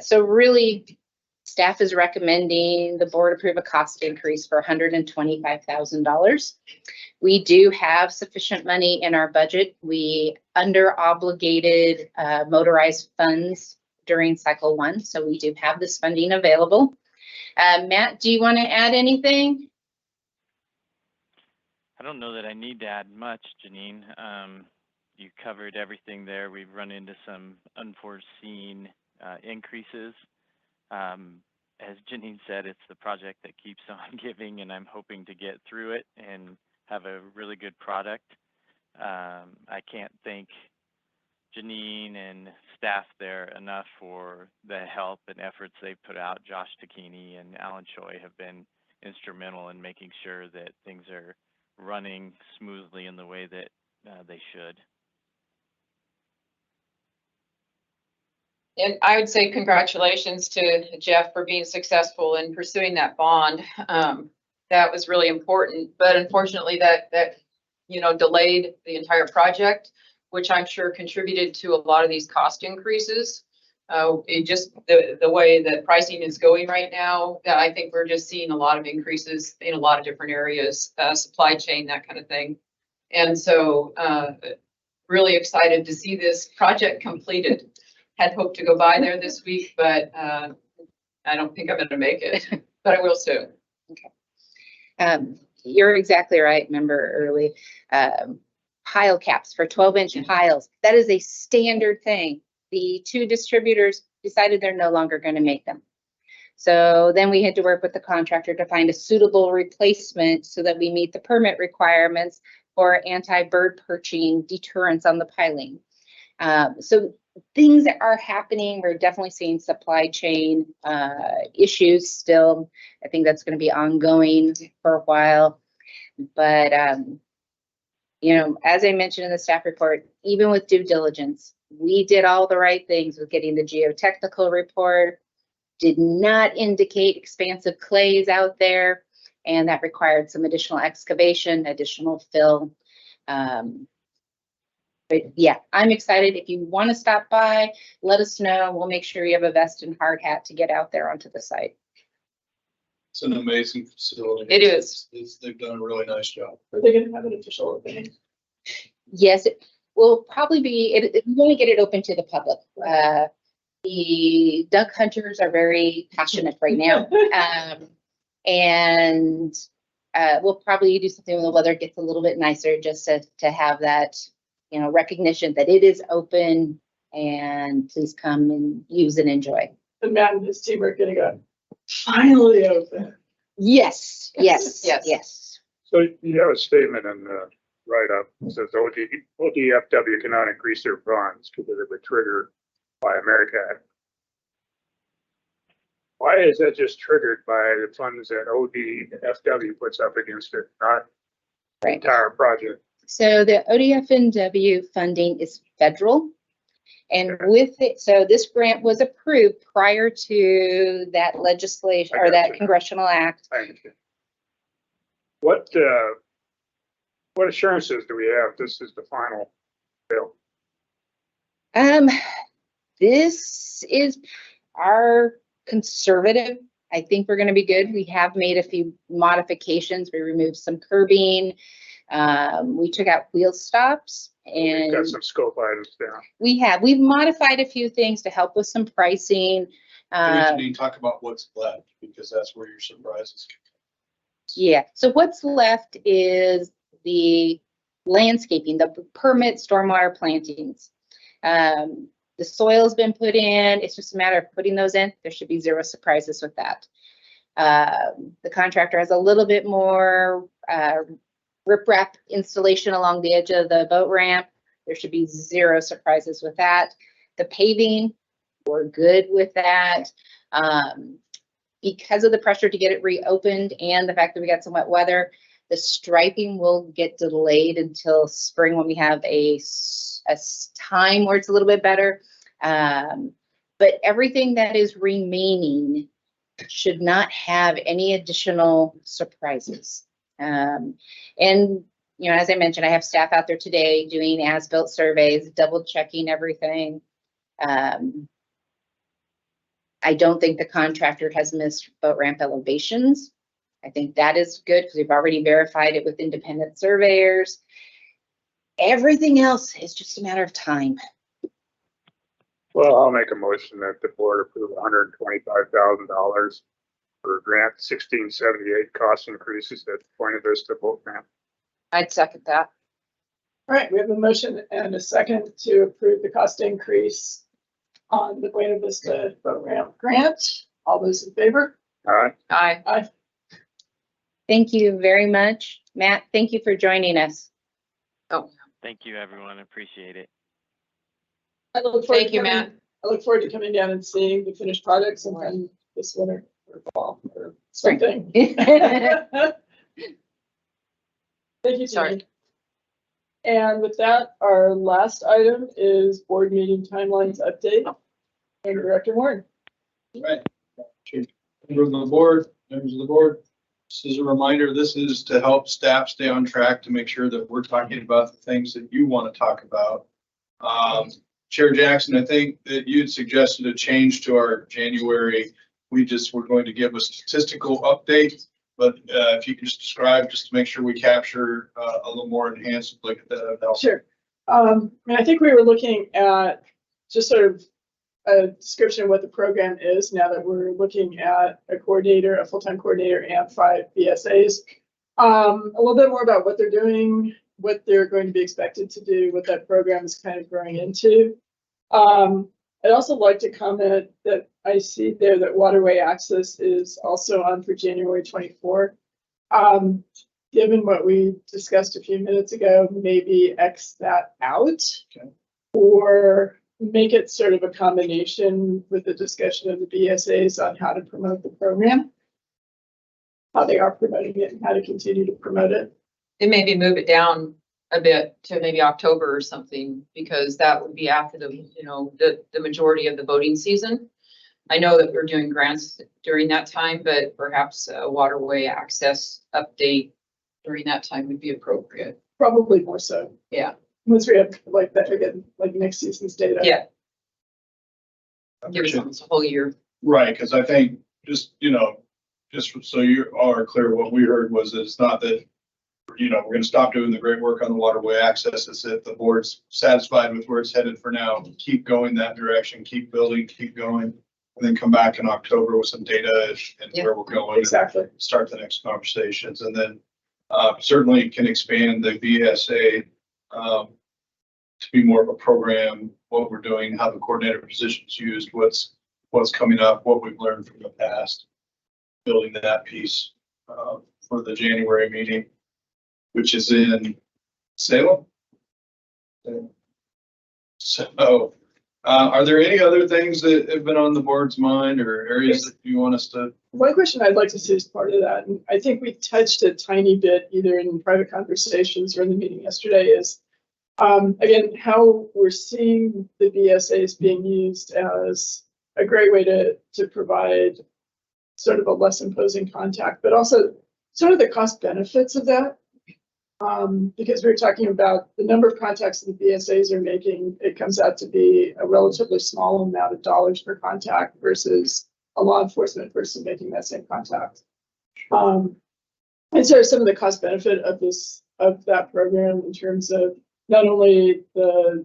[SPEAKER 9] So really, staff is recommending the board approve a cost increase for $125,000. We do have sufficient money in our budget. We under obligated motorized funds during cycle 1, so we do have this funding available. Matt, do you want to add anything?
[SPEAKER 10] I don't know that I need to add much, Janine. You covered everything there. We've run into some unforeseen increases. As Janine said, it's the project that keeps on giving, and I'm hoping to get through it and have a really good product. I can't thank Janine and staff there enough for the help and efforts they've put out. Josh Takini and Alan Choi have been instrumental in making sure that things are running smoothly in the way that they should.
[SPEAKER 2] And I would say congratulations to Jeff for being successful in pursuing that bond. That was really important, but unfortunately that delayed the entire project, which I'm sure contributed to a lot of these cost increases. It just the way that pricing is going right now, I think we're just seeing a lot of increases in a lot of different areas, supply chain, that kind of thing. And so really excited to see this project completed. Had hoped to go by there this week, but I don't think I'm going to make it, but I will soon.
[SPEAKER 9] Okay. You're exactly right, member Early. pile caps for 12-inch piles. That is a standard thing. The two distributors decided they're no longer going to make them. So then we had to work with the contractor to find a suitable replacement so that we meet the permit requirements for anti-bird perching deterrence on the piling. So things are happening. We're definitely seeing supply chain issues still. I think that's going to be ongoing for a while. But, you know, as I mentioned in the staff report, even with due diligence, we did all the right things with getting the geotechnical report, did not indicate expansive clays out there, and that required some additional excavation, additional fill. But yeah, I'm excited. If you want to stop by, let us know. We'll make sure you have a vest and hard hat to get out there onto the site.
[SPEAKER 5] It's an amazing facility.
[SPEAKER 2] It is.
[SPEAKER 5] They've done a really nice job.
[SPEAKER 1] Are they gonna have an official opening?
[SPEAKER 9] Yes, it will probably be, we want to get it open to the public. The duck hunters are very passionate right now. And we'll probably do something when the weather gets a little bit nicer, just to have that, you know, recognition that it is open, and please come and use and enjoy.
[SPEAKER 1] And Matt and his team are gonna go, finally open.
[SPEAKER 9] Yes, yes,
[SPEAKER 2] Yes.
[SPEAKER 9] yes.
[SPEAKER 4] So you have a statement in the write-up that says ODFW cannot increase their funds because it would trigger by America Act. Why is that just triggered by the funds that ODFW puts up against it, not the
[SPEAKER 9] Right.
[SPEAKER 4] entire project?
[SPEAKER 9] So the ODFW funding is federal. And
[SPEAKER 4] Okay.
[SPEAKER 9] with it, so this grant was approved prior to that legislation
[SPEAKER 4] I
[SPEAKER 9] or that
[SPEAKER 4] gotcha.
[SPEAKER 9] congressional act.
[SPEAKER 4] I understand. What assurances do we have this is the final bill?
[SPEAKER 9] This is our conservative. I think we're going to be good. We have made a few modifications. We removed some curbing. We took out wheel stops,
[SPEAKER 4] We've got
[SPEAKER 9] and
[SPEAKER 4] some scope items down.
[SPEAKER 9] we've modified a few things to help with some pricing.
[SPEAKER 5] Janine, talk about what's left, because that's where your surprises.
[SPEAKER 9] Yeah, so what's left is the landscaping, the permit stormwater plantings. The soil's been put in. It's just a matter of putting those in. There should be zero surprises with that. The contractor has a little bit more riprap installation along the edge of the boat ramp. There should be zero surprises with that. The paving, we're good with that. Because of the pressure to get it reopened and the fact that we got some wet weather, the striping will get delayed until spring when we have a time where it's a little bit better. But everything that is remaining should not have any additional surprises. And, you know, as I mentioned, I have staff out there today doing as-built surveys, double checking everything. I don't think the contractor has missed boat ramp elevations. I think that is good because we've already verified it with independent surveyors. Everything else is just a matter of time.
[SPEAKER 4] Well, I'll make a motion that the board approve $125,000 for grant 1678 cost increases at Buena Vista Boat Ramp.
[SPEAKER 2] I'd second that.
[SPEAKER 1] All right, we have a motion and a second to approve the cost increase on the Buena Vista boat ramp grant. All those in favor?
[SPEAKER 4] All right,
[SPEAKER 2] Aye.
[SPEAKER 1] Aye.
[SPEAKER 9] Thank you very much. Matt, thank you for joining us.
[SPEAKER 10] Thank you, everyone. Appreciate it.
[SPEAKER 1] I look forward
[SPEAKER 2] Thank
[SPEAKER 1] to
[SPEAKER 2] you,
[SPEAKER 1] coming-
[SPEAKER 2] Matt.
[SPEAKER 1] I look forward to coming down and seeing the finished products sometime this winter or fall or something. Thank you,
[SPEAKER 2] Sorry.
[SPEAKER 1] Jenny. And with that, our last item is board meeting timelines update. And Director Warren.
[SPEAKER 5] Right. Members of the board, this is a reminder, this is to help staff stay on track to make sure that we're talking about the things that you want to talk about. Chair Jackson, I think that you'd suggested a change to our January. We're going to give a statistical update, but if you could just describe, just to make sure we capture a little more enhanced look at that.
[SPEAKER 1] Sure. I think we were looking at just sort of a description of what the program is now that we're looking at a coordinator, a full-time coordinator and 5 BSAs. A little bit more about what they're doing what they're going to be expected to do, what that program is kind of growing into. I'd also like to comment that I see there that waterway access is also on for January 24. Given what we discussed a few minutes ago, maybe X that out.
[SPEAKER 5] Okay.
[SPEAKER 1] Or make it sort of a combination with the discussion of the BSAs on how to promote the program, how they are promoting it and how to continue to promote it.
[SPEAKER 2] And maybe move it down a bit to maybe October or something, because that would be after the, you know, the majority of the voting season. I know that we're doing grants during that time, but perhaps a waterway access update during that time would be appropriate.
[SPEAKER 1] Probably more so.
[SPEAKER 2] Yeah.
[SPEAKER 1] Once we have like that again, like next season's data.
[SPEAKER 2] Yeah.
[SPEAKER 5] I
[SPEAKER 2] Give us
[SPEAKER 5] appreciate-
[SPEAKER 2] almost a whole year.
[SPEAKER 5] Right, because I think just, you know, just so you are clear, what we heard was that it's not that, you know, we're gonna stop doing the great work on the waterway access. It's that the board's satisfied with where it's headed for now. Keep going that direction, keep building, keep going, and then come back in October with some data and
[SPEAKER 2] Yeah.
[SPEAKER 5] where we're going.
[SPEAKER 1] Exactly.
[SPEAKER 5] Start the next conversations, and then certainly can expand the BSA to be more of a program, what we're doing, how the coordinator position's used, what's coming up, what we've learned from the past, building that piece for the January meeting, which is in Salem. So, are there any other things that have been on the board's mind or areas that you want us to?
[SPEAKER 1] One question I'd like to see as part of that, and I think we touched a tiny bit either in private conversations or in the meeting yesterday, is again, how we're seeing the BSAs being used as a great way to provide sort of a less imposing contact, but also sort of the cost benefits of that. Because we're talking about the number of contacts that the BSAs are making, it comes out to be a relatively small amount of dollars per contact versus a law enforcement person making that same contact. And so some of the cost benefit of that program in terms of not only the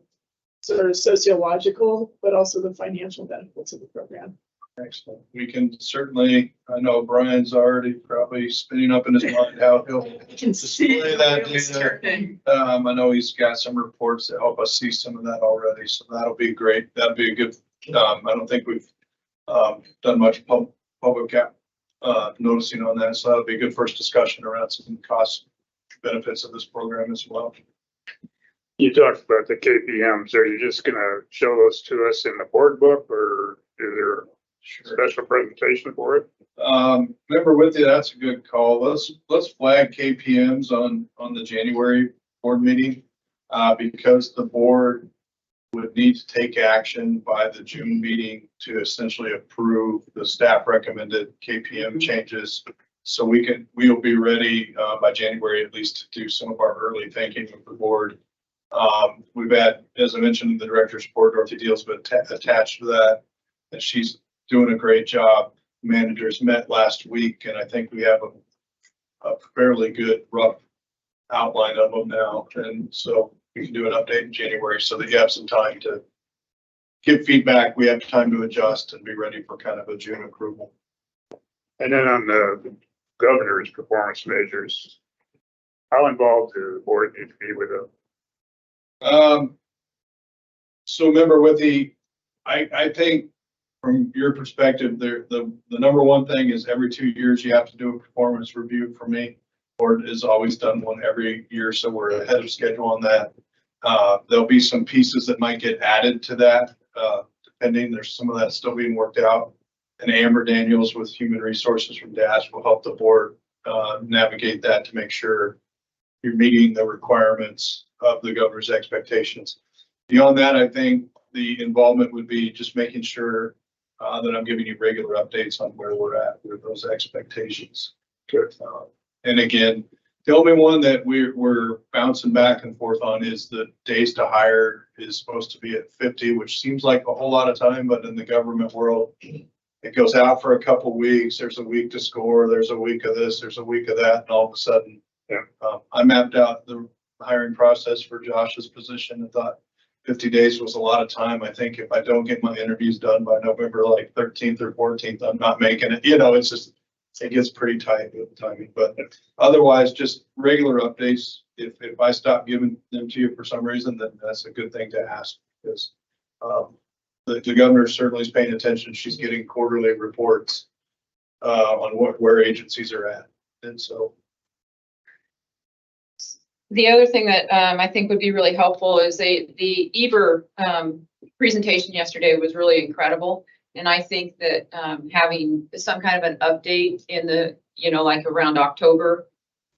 [SPEAKER 1] sort of sociological, but also the financial benefits of the program.
[SPEAKER 5] Excellent. We can certainly, I know Brian's already probably spinning up in his mind how he'll display that data. I know he's got some reports that help us see some of that already, so that'll be great. That'll be a good, I don't think we've done much public noticing on that, so that'll be a good first discussion around some cost benefits of this program as well.
[SPEAKER 4] You talked about the KPMs. Are you just gonna show those to us in the board book, or is there a special presentation for it?
[SPEAKER 5] Member with you, that's a good call. Let's flag KPMs on the January board meeting, because the board would need to take action by the June meeting to essentially approve the staff recommended KPM changes. So we'll be ready by January at least to do some of our early thinking with the board. We've had, as I mentioned, the director's report, Dorothy Deals, but attached to that, and she's doing a great job. Managers met last week, and I think we have a fairly good rough outline of them now. And so we can do an update in January so that you have some time to give feedback. We have time to adjust and be ready for kind of a June approval.
[SPEAKER 4] And then on the governor's performance measures, how involved does the board need to be with them?
[SPEAKER 5] So remember with I think from your perspective, the number one thing is every 2 years you have to do a performance review for me. Board has always done one every year, so we're ahead of schedule on that. There'll be some pieces that might get added to that, depending. There's some of that still being worked out. And Amber Daniels with Human Resources from DAS will help the board navigate that to make sure you're meeting the requirements of the governor's expectations. Beyond that, I think the involvement would be just making sure that I'm giving you regular updates on where we're at with those expectations.
[SPEAKER 4] Good.
[SPEAKER 5] And again, the only one that we're bouncing back and forth on is the days to hire is supposed to be at 50, which seems like a whole lot of time, but in the government world, it goes out for a couple weeks. There's a week to score. There's a week of this. There's a week of that, and all of a sudden, I mapped out the hiring process for Josh's position and thought 50 days was a lot of time. I think if I don't get my interviews done by November like 13th or 14th, I'm not making it. You know, it's just, it gets pretty tight with the timing. But otherwise, just regular updates if I stop giving them to you for some reason, then that's a good thing to ask, because the governor certainly is paying attention. She's getting quarterly reports on where agencies are at. And so.
[SPEAKER 2] The other thing that I think would be really helpful is the EBER presentation yesterday was really incredible. And I think that having some kind of an update in the, like around October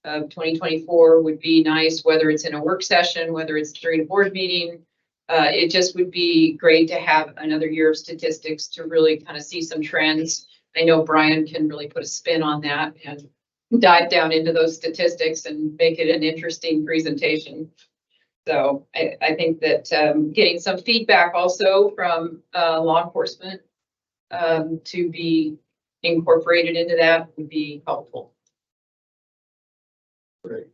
[SPEAKER 2] of 2024 would be nice, whether it's in a work session, whether it's during a board meeting. It just would be great to have another year of statistics to really kind of see some trends. I know Brian can really put a spin on that and dive down into those statistics and make it an interesting presentation. So I think that getting some feedback also from law enforcement to be incorporated into that would be helpful.
[SPEAKER 5] Great.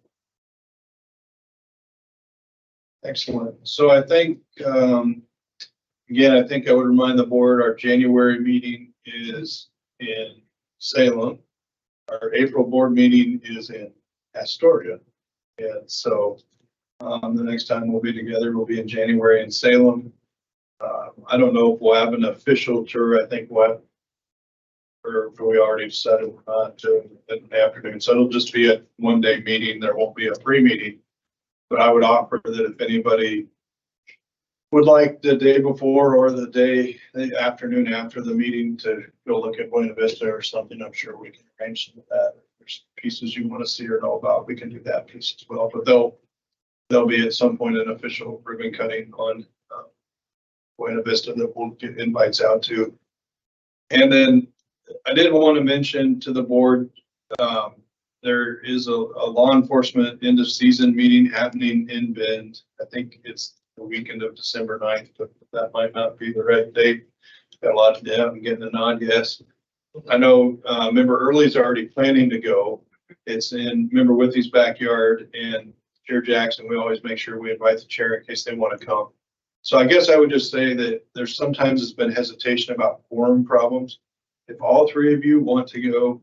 [SPEAKER 5] Excellent. So I think, again, I think I would remind the board, our January meeting is in Salem. Our April board meeting is in Astoria. And so the next time we'll be together will be in January in Salem. I don't know if we'll have an official tour. I think we'll have, or we already decided to in the afternoon. So it'll just be a one-day meeting. There won't be a pre-meeting. But I would offer that if anybody would like the day before or the afternoon after the meeting to go look at Buena Vista or something, I'm sure we can arrange some of that. If there's pieces you want to see or know about, we can do that piece as well. But there'll be at some point an official ribbon cutting on Buena Vista that we'll get invites out to. And then I did want to mention to the board, there is a law enforcement end of season meeting happening in Bend. I think it's the weekend of December 9th, but that might not be the right date. Got a lot of them. I'm getting a nod, yes. I know Member Early's already planning to go. It's in Member Withy's backyard, and Chair Jackson, we always make sure we invite the chair in case they want to come. So I guess I would just say that there's sometimes been hesitation about quorum problems. If all three of you want to go,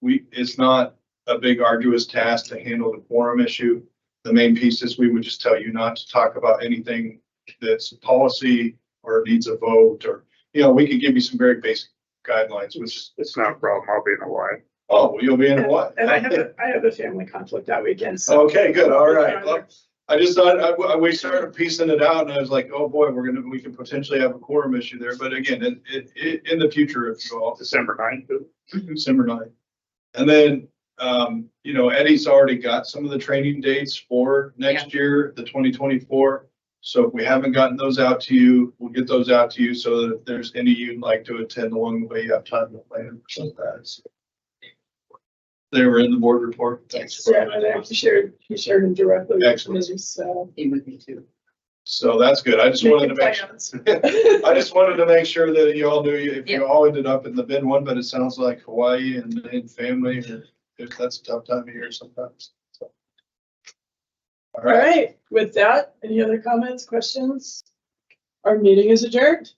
[SPEAKER 5] it's not a big arduous task to handle the quorum issue. The main piece is we would just tell you not to talk about anything that's policy or needs a vote, or, we could give you some very basic guidelines, which
[SPEAKER 4] It's not a problem. I'll be in Hawaii.
[SPEAKER 5] oh, well, you'll be in what?
[SPEAKER 1] And I have a family conflict that weekend. So
[SPEAKER 5] Okay, good. All right. Well, I just thought we started piecing it out, and I was like, oh boy, we could potentially have a quorum issue there. But again, in the future, if you all
[SPEAKER 4] December 9th.
[SPEAKER 5] December 9th. And then, Eddie's already got some of the training dates for next year, the 2024. So if we haven't gotten those out to you, we'll get those out to you so that if there's any you'd like to attend along the way, you have time to plan for some of that. So they were in the board report. Thanks.
[SPEAKER 1] yeah, and he shared them directly. with
[SPEAKER 5] Excellent.
[SPEAKER 1] me, so.
[SPEAKER 6] He would be too.
[SPEAKER 5] So that's good. I just wanted to make sure.
[SPEAKER 1] plans.
[SPEAKER 5] I just wanted to make sure that you all knew if you all ended up in the Bend one, but it sounds like Hawaii and family, if that's a tough time of year sometimes. So. All
[SPEAKER 1] All right, with that, any other comments, questions? Our meeting is adjourned.